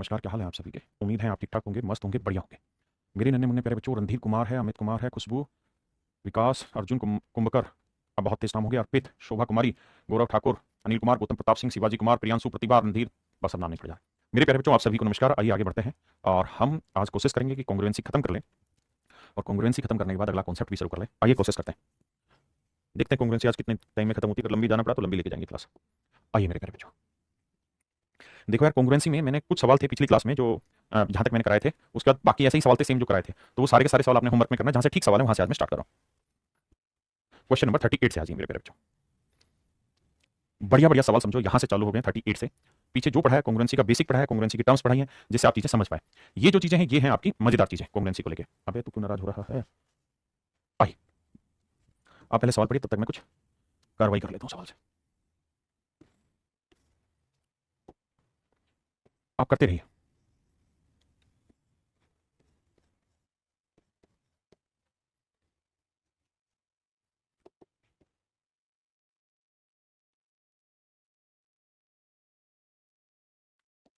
नमस्कार, क्या हाल है आप सभी के? उम्मीद है आप ठीक-ठाक होंगे, मस्त होंगे, बढ़िया होंगे। मेरे नन्हे-मुन्ने प्यारे बच्चों, रणधीर कुमार है, अमित कुमार है, खुशबू, विकास, अर्जुन कुंभकर, अब बहुत तेज नाम हो गया, अर्पित, शोभा कुमारी, गौरव ठाकुर, अनिल कुमार, गौतम प्रताप सिंह, शिवाजी कुमार, प्रियांशु, प्रतिभा, रणधीर, बस अब नाम नहीं पड़ जा रहा। मेरे प्यारे बच्चों, आप सभी को नमस्कार। आइए आगे बढ़ते हैं और हम आज कोशिश करेंगे कि कॉन्ग्रुएंसी खत्म कर लें और कॉन्ग्रुएंसी खत्म करने के बाद अगला कॉन्सेप्ट भी शुरू कर लें। आइए कोशिश करते हैं। देखते हैं कॉन्ग्रुएंसी आज कितने टाइम में खत्म होती है। अगर लंबी जाना पड़ा तो लंबी लेके जाएंगे क्लास। आइए मेरे प्यारे बच्चों, देखो यार, कॉन्ग्रुएंसी में मैंने कुछ सवाल थे पिछली क्लास में जो जहाँ तक मैंने कराए थे, उसके बाद बाकी ऐसे ही सवाल थे सेम जो कराए थे, तो वो सारे के सारे सवाल आपने होमवर्क में करना है। जहाँ से ठीक सवाल है वहाँ से आज मैं स्टार्ट कर रहा हूँ। क्वेश्चन नंबर 38 से आज ही मेरे प्यारे बच्चों, बढ़िया बढ़िया सवाल समझो, यहाँ से चालू हो गए 38 से। पीछे जो पढ़ा है कॉन्ग्रुएंसी का बेसिक पढ़ा है, कॉन्ग्रुएंसी की टर्म्स पढ़ाई है, जिससे आप चीजें समझ पाए। ये जो चीजें हैं ये हैं आपकी मजेदार चीजें कॉन्ग्रुएंसी को लेकर। अबे तू क्यों नाराज हो रहा है? आई, आप पहले सवाल पढ़िए, तब तक मैं कुछ कार्रवाई कर लेता हूँ सवाल से। आप करते रहिए।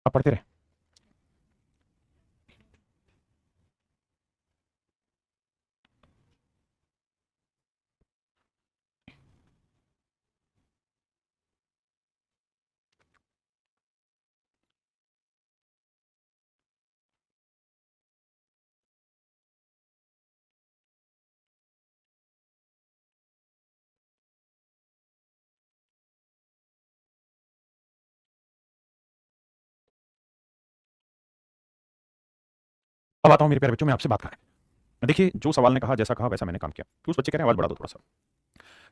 आप पढ़ते रहे। अब आता हूँ मेरे प्यारे बच्चों, मैं आपसे बात करें। देखिए, जो सवाल ने कहा, जैसा कहा वैसा मैंने काम किया। तो उस बच्चे कह रहे हैं आवाज बढ़ा दो थोड़ा सा।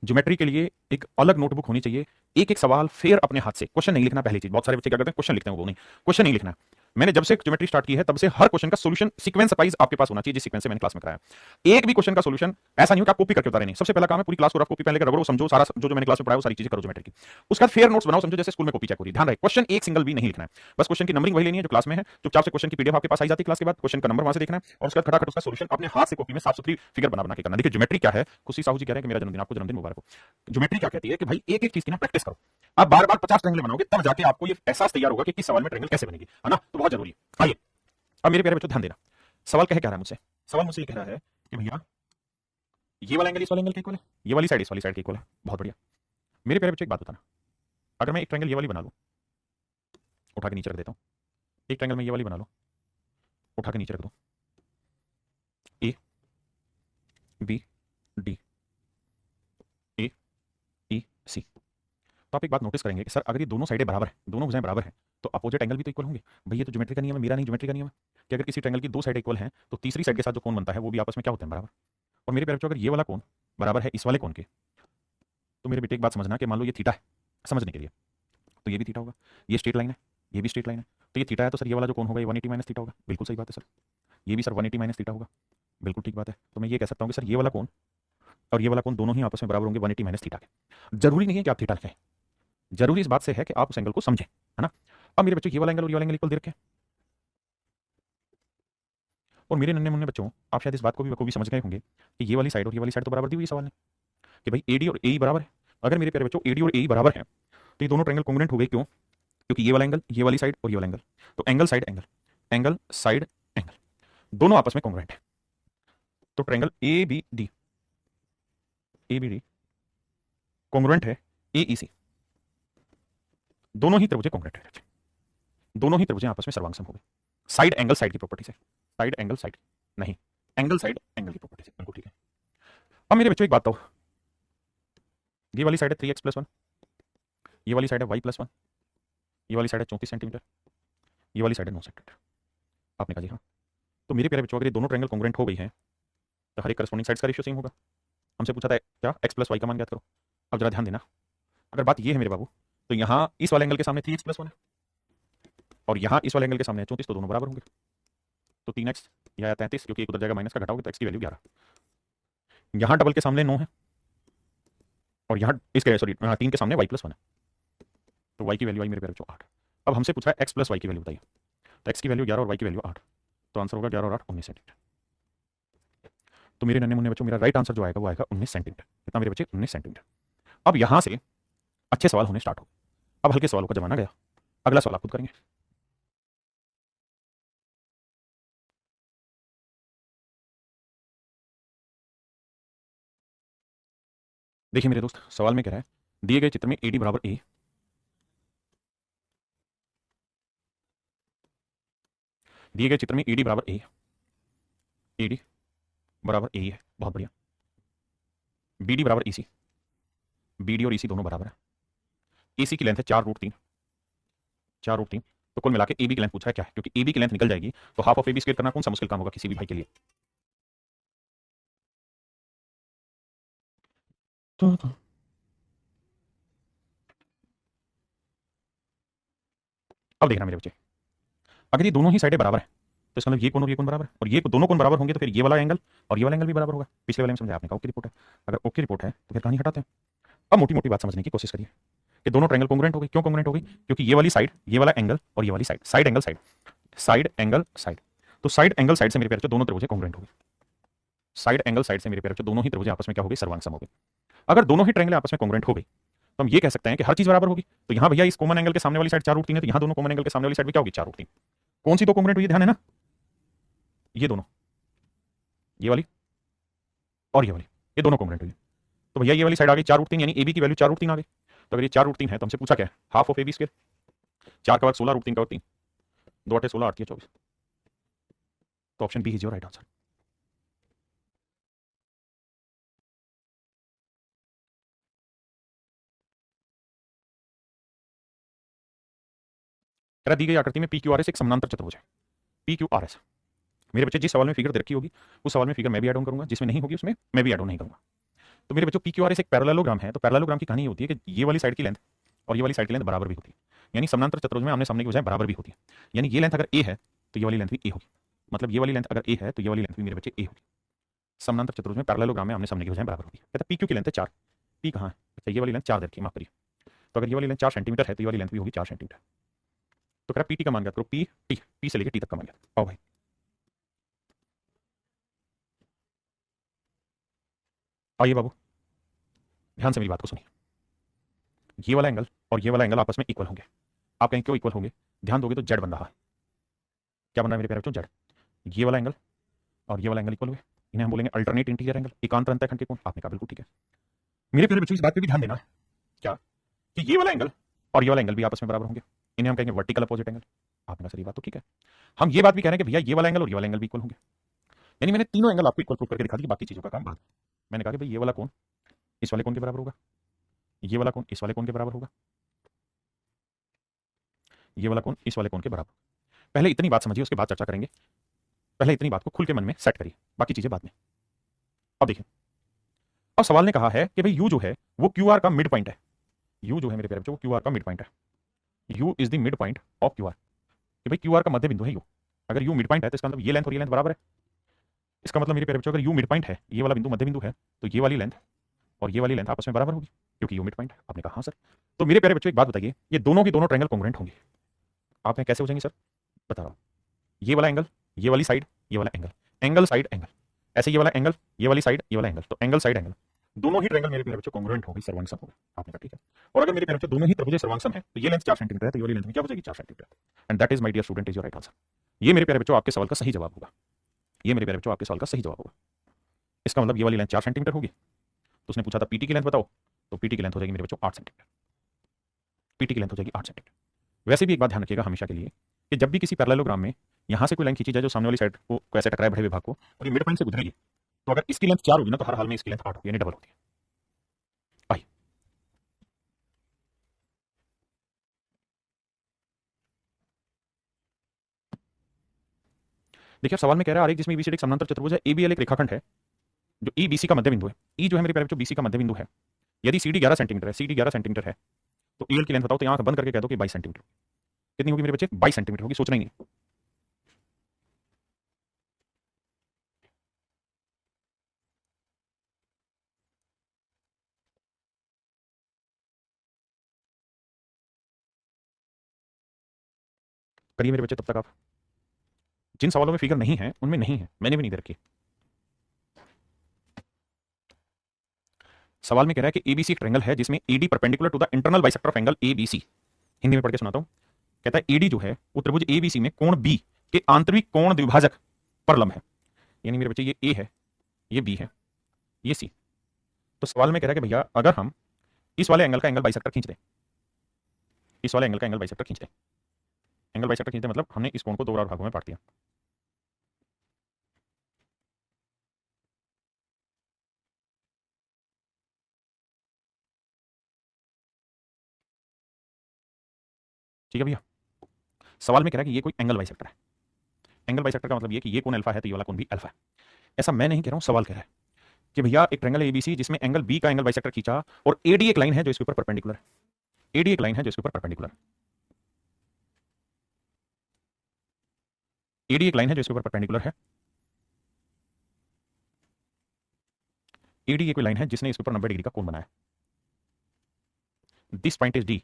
ज्योमेट्री के लिए एक अलग नोटबुक होनी चाहिए। एक एक सवाल फिर अपने हाथ से, क्वेश्चन नहीं लिखना। पहली चीज, बहुत सारे बच्चे क्या करते हैं, क्वेश्चन लिखते हैं, वो नहीं, क्वेश्चन नहीं लिखना है। मैंने जब से ज्योमेट्री स्टार्ट की है तब से हर क्वेश्चन का सॉल्यूशन सीक्वेंस वाइज आपके पास होना चाहिए, जिस सीक्वेंस से मैंने क्लास में कराया। एक भी क्वेश्चन का सॉल्यूशन ऐसा नहीं हो कि आप कॉपी करके उतारे नहीं। सबसे पहला काम है पूरी क्लास को रफ कॉपी पहले रगड़ो, समझो सारा, जो मैंने क्लास में पढ़ाया वो सारी चीजें करो ज्योमेट्री की। उसके बाद फेयर नोट्स बनाओ, समझो जैसे स्कूल में कॉपी चेक हो रही है। ध्यान रहे, क्वेश्चन एक सिंगल भी नहीं लिखना है, बस क्वेश्चन की नंबरिंग वही लेनी है जो क्लास में है। चुपचाप से क्वेश्चन की पीडीएफ आपके पास आई जाती है क्लास के बाद, क्वेश्चन का नंबर वहां से देखना है और उसके बाद खटाखट उसका सॉल्यूशन अपने हाथ से कॉपी में साफ सुथरी फिगर बना बना के करना। देखिए ज्योमेट्री क्या है, खुशी साहू जी कह रहे हैं कि मेरा जन्मदिन, आपको जन्मदिन मुबारक हो। ज्योमेट्री क्या कहती है कि भाई एक एक चीज की ना प्रैक्टिस करो। आप बार बार 50 ट्रायंगल बनाओगे तब जाके आपको ये एहसास तैयार होगा कि किस सवाल में ट्रायंगल कैसे बनेगी, है ना? तो बहुत जरूरी है। आइए, अब मेरे प्यारे बच्चों ध्यान देना। सवाल कह रहा है मुझसे, सवाल मुझसे ये कह रहा है कि भैया ये वाला एंगल इस वाले एंगल के इक्वल है, ये वाली साइड इस वाली साइड के इक्वल है। बहुत बढ़िया। मेरे प्यारे बच्चों एक बात बताना, अगर मैं एक ट्रायंगल ये वाली बना लूं, उठा के नीचे रख देता हूं। एक ट्रायंगल में ये वाली बना लो, उठा के नीचे रख दो। ए बी डी, ए ई सी। तो आप एक बात नोटिस करेंगे कि सर अगर ये दोनों साइडें बराबर हैं, दोनों भुजाएं बराबर हैं, तो अपोजिट एंगल भी तो इक्वल होंगे। भैया ये तो ज्योमेट्री का नियम है, मेरा नहीं, ज्योमेट्री का नियम है कि अगर किसी ट्रायंगल की दो साइड इक्वल हैं तो तीसरी साइड के साथ जो कोण बनता है वो भी आपस में क्या होते हैं, बराबर। और मेरे प्यारे बच्चों, अगर ये वाला कोण बराबर है इस वाले कोण के, तो मेरे बेटे एक बात समझना कि मान लो ये थीटा है, समझने के लिए, तो ये भी थीटा होगा, ये स्ट्रेट लाइन है, ये भी स्ट्रेट लाइन है। तो ये थीटा है तो सर ये वाला जो कोण होगा ये 180 माइनस थीटा होगा। बिल्कुल सही बात है सर। ये भी सर 180 माइनस थीटा होगा। बिल्कुल ठीक बात है। तो मैं ये कह सकता हूँ कि सर ये वाला कोण और ये वाला कोण दोनों ही आपस में बराबर होंगे 180 माइनस थीटा के। जरूरी नहीं है कि आप थीटा लिखें, जरूरी इस बात से है कि आप उस एंगल को समझें, है ना? अब मेरे बच्चों ये वाला एंगल और ये वाला एंगल इक्वल दे रखे हैं। और मेरे नन्हे मुन्ने बच्चों, आप शायद इस बात को भी बखूबी समझ गए होंगे कि ये वाली साइड और ये वाली साइड तो बराबर दी हुई है सवाल ने, कि भाई एडी और ए बराबर है। अगर मेरे प्यारे बच्चों एडी और ए बराबर है तो ये दोनों ट्रायंगल कॉन्ग्रुएंट हो गए। क्यों? क्योंकि ये वाला एंगल, ये वाली साइड और ये वाला एंगल, तो angle side angle, angle side angle, दोनों आपस में कॉन्ग्रुएंट है। तो triangle A B D, A B D congruent है ए ई सी। दोनों ही त्रिभुजें कॉन्ग्रुएंट है, दोनों ही त्रिभुजें आपस में सर्वांग हो गए। साइड एंगल साइड की प्रॉपर्टी से, साइड एंगल साइड नहीं, एंगल साइड एंगल की प्रॉपर्टी से, बिल्कुल ठीक है। अब मेरे बच्चों एक बात तो, ये वाली साइड है 3x+1, ये वाली साइड है y+1, ये वाली साइड है 34 सेंटीमीटर, ये वाली साइड है 9 सेंटीमीटर। आपने कहा जी हाँ। तो मेरे प्यारे बच्चों, अगर ये दोनों ट्रायंगल कॉन्ग्रुएंट हो गई हैं तो हर एक करस्पॉन्डिंग साइड्स का रेशियो सेम होगा। हमसे पूछा था क्या x+y का मान ज्ञात करो। अब जरा ध्यान देना, अगर बात ये है मेरे बाबू, तो यहाँ इस वाले एंगल के सामने 3x+1 है और यहाँ इस वाले एंगल के सामने 34, तो दोनों बराबर होंगे। तो 3x या 33, क्योंकि एक उधर जाएगा माइनस का, घटाओगे तो x की वैल्यू 11। यहाँ डबल के सामने 9 है और यहाँ इसके सॉरी 3 के सामने y+1 है, तो y की वैल्यू आई मेरे प्यारे बच्चों 8। अब हमसे पूछा है x+y की वैल्यू बताइए, तो x की वैल्यू 11 और y की वैल्यू 8, तो आंसर होगा 11 और 8 19 सेंटीमीटर। तो मेरे नन्हे मुन्ने बच्चों, मेरा राइट आंसर जो आएगा वो आएगा 19 सेंटीमीटर। कितना मेरे बच्चे? 19 सेंटीमीटर। अब यहां से अच्छे सवाल होने स्टार्ट हो। अब हल्के सवालों का जमाना गया, अगला सवाल आप खुद करेंगे। देखिए मेरे दोस्त, सवाल में कह रहा है दिए गए चित्र में AD बराबर ए, दिए गए चित्र में AD बराबर ए, AD बराबर ए है, बहुत बढ़िया। BD बराबर EC, BD और EC दोनों बराबर है। AC की लेंथ है 4√3, 4√3। तो कुल मिला के AB की लेंथ पूछा है क्या है, क्योंकि AB की लेंथ निकल जाएगी तो हाफ ऑफ AB स्क्वायर करना कौन सा मुश्किल काम होगा किसी भी भाई के लिए। अब देखना मेरे बच्चे, अगर ये दोनों ही साइडें बराबर है तो इसका मतलब ये कोण और ये कोण बराबर है, और ये दोनों कोण बराबर होंगे तो फिर ये वाला एंगल और ये वाला एंगल भी बराबर होगा। पिछले वाले में समझा आपने कहा ओके रिपोर्ट है। अगर ओके रिपोर्ट है तो फिर कहानी हटाते हैं। अब मोटी मोटी बात समझने की कोशिश करिए कि दोनों ट्रायंगल कॉन्ग्रुएंट हो गई। क्यों कॉन्ग्रुएंट हो गई? क्योंकि ये वाली साइड, ये वाला एंगल और ये वाली side, side angle side, side angle side. तो साइड एंगल साइड से मेरे प्यारे बच्चों दोनों त्रिभुज कॉन्ग्रुएंट हो गए। साइड एंगल साइड से मेरे प्यारे बच्चों दोनों ही त्रिभुज आपस में क्या हो गए? सर्वांग सम हो गए। अगर दोनों ही ट्रायंगल आपस में कॉन्ग्रुएंट हो गई तो हम ये कह सकते हैं कि हर चीज बराबर होगी। तो यहाँ भैया इस कॉमन एंगल के सामने वाली साइड 4√3 है, तो यहाँ दोनों कॉमन एंगल के सामने वाली साइड भी क्या होगी? 4√3। कौन सी दो कॉन्ग्रुएंट हुई? ध्यान है ना, ये दोनों, ये वाली और ये वाली, ये दोनों कॉन्ग्रुएंट हुई। तो भैया ये वाली साइड आ गई 4√3, यानी AB की वैल्यू 4√3 आ गई। तो अगर ये 4√3 है तो हमसे पूछा क्या है? Half of AB square. 4 का वर्ग 16, √3 का वर्ग 3, 2 8 16, 8 3 24। तो option B is your right answer. कह दी गई आकृति में PQRS एक समानांतर चतुर्भुज है। PQRS मेरे बच्चे जिस सवाल में फिगर दे रखी होगी उस सवाल में फिगर मैं भी ऐड ऑन करूंगा, जिसमें नहीं होगी उसमें मैं भी ऐड ऑन नहीं करूंगा। तो मेरे बच्चों PQRS एक पैरेललोग्राम है। तो पैरेललोग्राम की कहानी होती है कि ये वाली साइड की लेंथ और ये वाली साइड की लेंथ बराबर भी होती है, यानी समानांतर चतुर्भुज में आमने सामने की बजाय बराबर भी होती है। यानी ये लेंथ अगर A है तो ये वाली लेंथ भी A होगी, मतलब ये वाली लेंथ अगर A है तो ये वाली लेंथ भी मेरे बच्चे A होगी। समानांतर चतुर्भुज में पैरेललोग्राम में आमने सामने की बजाय बराबर होगी। कहता है PQ की लेंथ है 4, P कहाँ है? अच्छा ये वाली लेंथ 4 दे रखी है, माफ करिए। तो अगर ये वाली लेंथ 4 सेंटीमीटर है तो ये वाली लेंथ भी होगी 4 सेंटीमीटर। तो कह PT का मान ज्ञात करो, P से लेकर T तक का मान ज्ञात करो। आओ भाई, आइए बाबू, ध्यान से मेरी बात को सुनिए। ये वाला एंगल और ये वाला एंगल आपस में इक्वल होंगे। आप कहें क्यों इक्वल होंगे? ध्यान दोगे तो जेड बन रहा है। क्या बन रहा है मेरे प्यारे बच्चों? जेड। ये वाला एंगल और ये वाला एंगल इक्वल हुए, इन्हें हम बोलेंगे अल्टरनेट इंटीरियर एंगल, एकांत अंतःखंड के कोण। आपने कहा बिल्कुल ठीक है। मेरे प्यारे बच्चों इस बात पे भी ध्यान देना है क्या कि ये वाला एंगल और ये वाला एंगल भी आपस में बराबर होंगे, इन्हें हम कहेंगे वर्टिकल अपोजिट एंगल। आपने कहा सर ये बात तो ठीक है। हम ये बात भी कह रहे हैं कि भैया ये वाला एंगल और ये वाला एंगल भी इक्वल होंगे, यानी मैंने तीनों एंगल आपको इक्वल प्रूव करके दिखा दी, बाकी चीजों का काम बाद में। मैंने कहा कि भाई ये वाला कोण इस वाले कोण के बराबर होगा, ये वाला कोण इस वाले कोण के बराबर होगा, ये वाला कोण इस वाले कोण के बराबर। पहले इतनी बात समझिए, उसके बाद चर्चा करेंगे। पहले इतनी बात को खुल के मन में सेट करिए, बाकी चीजें बाद में। अब देखिए, अब सवाल ने कहा है कि भाई यू जो है वो क्यूआर का मिड पॉइंट है। यू जो है मेरे प्यारे बच्चों वो क्यूआर का मिड पॉइंट है। You is the mid point of QR, कि भाई क्यूआर का मध्य बिंदु है यू। अगर यू मिड पॉइंट है तो इसका मतलब ये लेंथ और ये लेंथ बराबर है। इसका मतलब मेरे प्यारे बच्चों अगर यू मिड पॉइंट है, ये वाला बिंदु मध्य बिंदु है, तो ये वाली लेंथ और ये वाली लेंथ आपस में बराबर होगी क्योंकि यू मिड पॉइंट है। आपने कहा हाँ सर। तो मेरे प्यारे बच्चों एक बात बताइए, ये दोनों की दोनों ट्रायंगल कॉन्ग्रुएंट होंगे। आप में कैसे हो जाएंगे सर? बता रहा हूं। ये वाला एंगल, ये वाली साइड, ये वाला एंगल, एंगल साइड एंगल, ऐसे ये वाला एंगल, ये वाली साइड, ये वाला एंगल, तो एंगल साइड एंगल, दोनों ही ट्रायंगल मेरे प्यारे बच्चों कॉन्ग्रुएंट होंगे, सर्वांग सम होंगे। आपने कहा ठीक है। और अगर मेरे प्यारे बच्चों दोनों ही त्रिभुज सर्वांग सम है तो ये लेंथ 4 सेंटीमीटर है तो ये वाली लेंथ भी क्या हो जाएगी? 4 सेंटीमीटर। And that is my dear student is your right answer. ये मेरे प्यारे बच्चों आपके सवाल का सही जवाब होगा। ये मेरे प्यारे बच्चों आपके सवाल का सही जवाब होगा। इसका मतलब ये वाली लेंथ 4 सेंटीमीटर होगी। तो उसने पूछा था पीटी की लेंथ बताओ, तो पीटी की लेंथ हो जाएगी मेरे बच्चों 8 सेंटीमीटर। पीटी की लेंथ हो जाएगी 8 सेंटीमीटर। वैसे भी एक बात ध्यान रखिएगा हमेशा के लिए कि जब भी किसी पैरेललोग्राम में यहां से कोई लाइन खींची जाए जो सामने वाली साइड को ऐसे टकराए बड़े विभाग को और ये मिड पॉइंट से गुजरेगी, तो अगर इसकी लेंथ 4 होगी ना तो हर हाल में इसकी लेंथ 8 होगी, यानी डबल होती है। आइए, देखिए सवाल में कह रहा है आरेख जिसमें एबीसीडी एक समानांतर चतुर्भुज है, एबीएल एक रेखाखंड है जो ईबीसी का मध्य बिंदु है। ई जो है मेरे प्यारे बच्चों बीसी का मध्य बिंदु है। यदि सीडी 11 सेंटीमीटर है, सीडी 11 सेंटीमीटर है, तो एल की लेंथ बताओ, तो यहां बंद करके कह दो कि 22 सेंटीमीटर। कितनी होगी मेरे बच्चे? 22 सेंटीमीटर होगी, सोचना ही नहीं। करिए मेरे बच्चे तब तक आप। जिन सवालों में फिगर नहीं है उनमें नहीं है, मैंने भी नहीं दे रखी। सवाल में कह रहा है कि एबीसी एक ट्रायंगल है जिसमें AD perpendicular to the internal bisector of angle ABC. Hindi में पढ़ के सुनाता हूं। कहता है एडी जो है वो त्रिभुज एबीसी में कोण बी के आंतरिक कोण द्विभाजक पर लंब है। यानी मेरे बच्चे ये ए है, ये बी है, ये सी, तो सवाल में कह रहा है कि भैया अगर हम इस वाले एंगल का एंगल बाइसेक्टर खींच दें, इस वाले एंगल का एंगल बाइसेक्टर खींच दें, एंगल बाइसेक्टर खींच दें मतलब हमने इस कोण को दो बराबर भागों में बांट दिया। ठीक है भैया, सवाल में कह रहा है कि ये कोई एंगल बाइसेक्टर है। एंगल बाइसेक्टर का मतलब ये कि ये कोण अल्फा है तो ये वाला कोण भी अल्फा है। ऐसा मैं नहीं कह रहा हूं, सवाल कह रहा है कि भैया एक ट्रायंगल एबीसी जिसमें एंगल बी का एंगल बाइसेक्टर खींचा और एडी एक लाइन है जो इसके ऊपर परपेंडिकुलर है, एडी एक लाइन है जो इसके ऊपर परपेंडिकुलर है, एडी एक लाइन है जो इसके ऊपर परपेंडिकुलर है, एडी एक लाइन है जिसने इसके ऊपर 90 डिग्री का कोण बनाया। This point is D.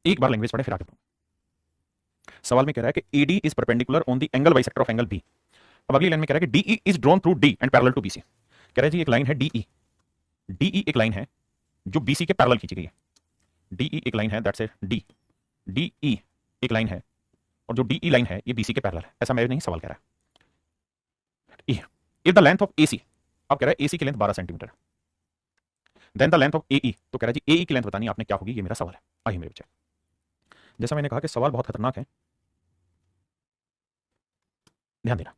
एक बार लैंग्वेज पढ़े फिर आगे बढ़ो। सवाल में कह रहा है कि AD is perpendicular on the angle bisector of angle B. अब अगली लाइन में कह रहा है कि DE is drawn through D and parallel to BC. कह रहा है जी एक लाइन है डीई, डीई एक लाइन है जो बीसी के पैरेलल खींची गई है, डीई एक लाइन है दैट्स ए डी, डीई एक लाइन है और जो डीई लाइन है ये बीसी के पैरेलल है। ऐसा मैं नहीं, सवाल कह रहा है if the length of AC, अब कह रहा है एसी की length 12 centimetre, then the length of AE, तो कह रहा है जी एई की लेंथ बतानी आपने क्या होगी, ये मेरा सवाल है। आइए मेरे बच्चे, जैसा मैंने कहा कि सवाल बहुत खतरनाक है, ध्यान देना।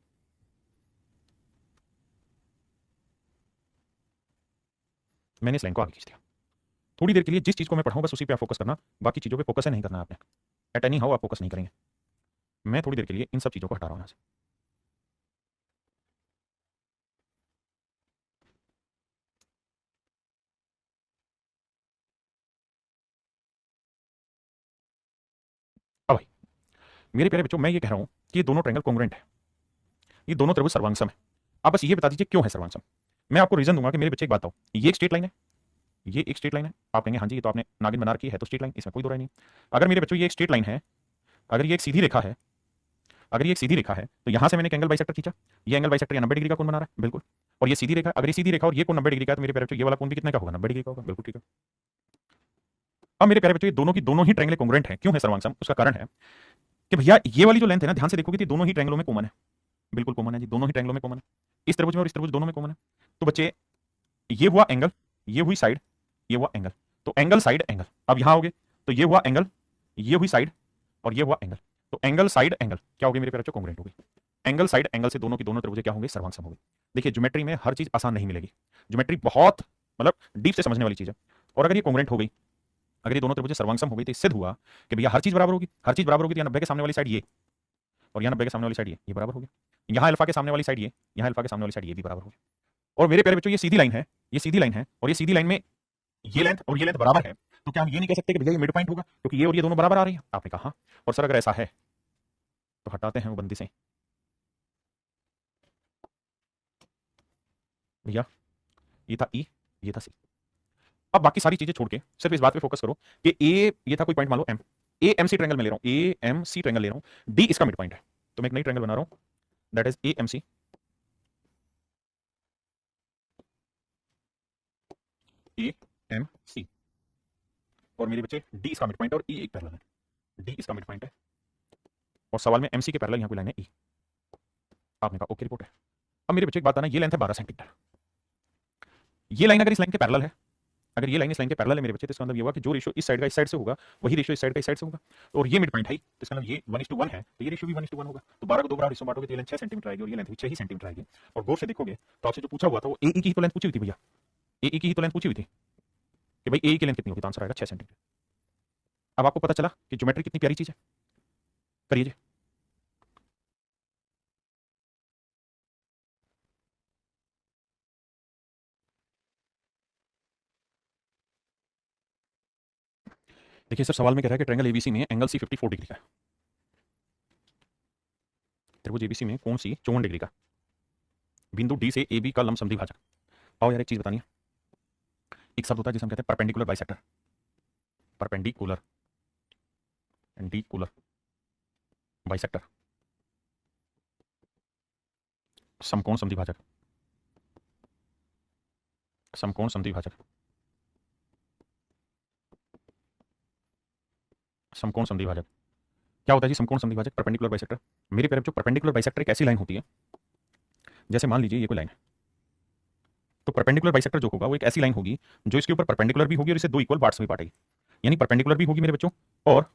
मैंने इस लाइन को आगे खींच दिया। थोड़ी देर के लिए जिस चीज को मैं पढ़ाऊं बस उसी पे आप फोकस करना, बाकी चीजों पे फोकस नहीं करना आपने। एट एनी हाउ आप फोकस नहीं करेंगे। मैं थोड़ी देर के लिए इन सब चीजों को हटा रहा हूं यहां से। अब भाई मेरे प्यारे बच्चों, मैं ये कह रहा हूं कि ये दोनों ट्रायंगल कॉन्ग्रुएंट है, ये दोनों त्रिभुज सर्वांगसम है। आप बस ये बता दीजिए क्यों है सर्वांगसम। मैं आपको रीजन दूंगा कि मेरे बच्चे एक बात बताओ, ये एक स्ट्रेट लाइन है, ये एक स्ट्रेट लाइन है। आप कहेंगे हाँ जी ये तो आपने नागिन बना रखी है तो स्ट्रेट लाइन, इसमें कोई दो राय नहीं। अगर मेरे बच्चों ये एक स्ट्रेट लाइन है, अगर ये एक सीधी रेखा है, अगर ये एक सीधी रेखा है तो यहां से मैंने एक एंगल बाइसेक्टर खींचा, ये एंगल बाइसेक्टर 90 डिग्री का कोण बना रहा है, बिल्कुल। और ये सीधी रेखा, अगर ये सीधी रेखा और ये कोण 90 डिग्री का है तो मेरे प्यारे बच्चों ये वाला कोण भी कितने का होगा, 90 डिग्री का होगा, बिल्कुल ठीक है। अब मेरे प्यारे बच्चों ये दोनों की दोनों ही ट्रायंगल कॉन्ग्रुएंट है। क्यों है सर्वांगसम, उसका कारण है कि भैया ये वाली जो लेंथ है ना, ध्यान से देखोगे तो दोनों ही ट्रायंगलों में कॉमन है, बिल्कुल कॉमन है जी, दोनों ही ट्रायंगलों में कॉमन है। इस त्रिभुज में और इस त्रिभुज दोनों में कॉमन है। तो बच्चे ये हुआ एंगल, ये हुई साइड, ये हुआ एंगल, तो एंगल साइड एंगल। अब यहां आओगे तो ये हुआ एंगल, ये हुई साइड और ये हुआ एंगल, तो एंगल साइड एंगल क्या होगी मेरे प्यारे बच्चों, कॉन्ग्रुएंट होगी। एंगल साइड एंगल से दोनों की दोनों त्रिभुजें क्या होंगे, सर्वांगसम होगी। देखिए ज्योमेट्री में हर चीज आसान नहीं मिलेगी, ज्योमेट्री बहुत मतलब डीप से समझने वाली चीज है। और अगर ये कॉन्ग्रुएंट हो गई, अगर ये दोनों त्रिभुजें सर्वांगसम हो गई तो इससे सिद्ध हुआ कि भैया हर चीज बराबर होगी, हर चीज बराबर होगी तो यहाँ 90 के सामने वाली साइड ये और यहाँ 90 के सामने वाली साइड ये बराबर हो गया। यहाँ अल्फा के सामने वाली साइड ये, यहाँ अल्फा के सामने वाली साइड ये भी बराबर हो गया। और मेरे प्यारे बच्चों ये सीधी लाइन है, ये सीधी लाइन है और ये सीधी लाइन में ये लेंथ और ये लेंथ बराबर है, तो क्या हम ये नहीं कह सकते कि भैया ये मिड पॉइंट होगा क्योंकि ये और ये दोनों बराबर आ रही है। आपने कहा हाँ। और सर अगर ऐसा है तो हटाते हैं वो बंदिशें। भैया ये था ई, ये था सी। अब बाकी सारी चीजें छोड़ के सिर्फ इस बात पे फोकस करो कि ए ये था कोई पॉइंट मान लो M, A M C triangle में ले रहा हूं, ए एम सी ट्रायंगल ले रहा हूं, डी इसका मिड पॉइंट है, तो मैं एक नई ट्रायंगल बना रहा हूं that is A M C, A M C. और मेरे बच्चे डी इसका मिड पॉइंट और ई एक पैरेलल है, डी इसका मिड पॉइंट है और सवाल में एमसी के पैरेलल यहां कोई लाइन है ई। आपने कहा ओके रिपोर्ट है। अब मेरे बच्चे एक बात आना, ये लेंथ है 12 सेंटीमीटर, ये लाइन अगर इस लाइन के पैरेलल है, अगर ये लाइन इस लाइन के पैरेलल है मेरे बच्चे, तो इसका मतलब ये होगा कि जो रेशियो इस साइड का इस साइड से होगा वही रेशियो इस साइड का इस साइड से होगा। और ये मिड पॉइंट है तो इसका मतलब ये 1:1 है तो ये रेशियो भी 1:1 होगा। तो 12 को दो बराबर हिस्सों बांटोगे तो ये लेंथ 6 सेंटीमीटर आएगी और ये लेंथ भी 6 ही सेंटीमीटर आएगी। और गौर से देखोगे तो आपसे जो पूछा हुआ था वो एई की ही तो लेंथ पूछी हुई थी भैया, एई की ही तो लेंथ पूछी हुई थी कि भाई एई की लेंथ कितनी होगी, तो आंसर आएगा 6 सेंटीमीटर। अब आपको पता चला कि ज्योमेट्री कितनी प्यारी चीज है। करिए जी। देखिए सर सवाल में कह रहा है कि ट्रायंगल एबीसी में एंगल सी 54 डिग्री का है, त्रिभुज एबीसी में कोण सी 54 डिग्री का, बिंदु डी से ए बी का लंब समद्विभाजक। आओ यार एक चीज बतानी है, एक शब्द होता है जिसे हम कहते हैं परपेंडिकुलर बाइसेक्टर, परपेंडिकुलर एंडिकुलर बाइसेक्टर, समकोण समद्विभाजक, समकोण समद्विभाजक, समकोण समद्विभाजक। क्या होता है जी समकोण समद्विभाजक, परपेंडिकुलर बाइसेक्टर। मेरे प्यारे बच्चों परपेंडिकुलर बाइसेक्टर एक ऐसी लाइन होती है, जैसे मान लीजिए ये कोई लाइन है, तो परपेंडिकुलर बाइसेक्टर जो होगा वो एक ऐसी लाइन होगी जो इसके ऊपर परपेंडिकुलर भी होगी और इसे दो इक्वल पार्ट्स में बांटेगी, यानी परपेंडिकुलर भी होगी मेरे बच्चों और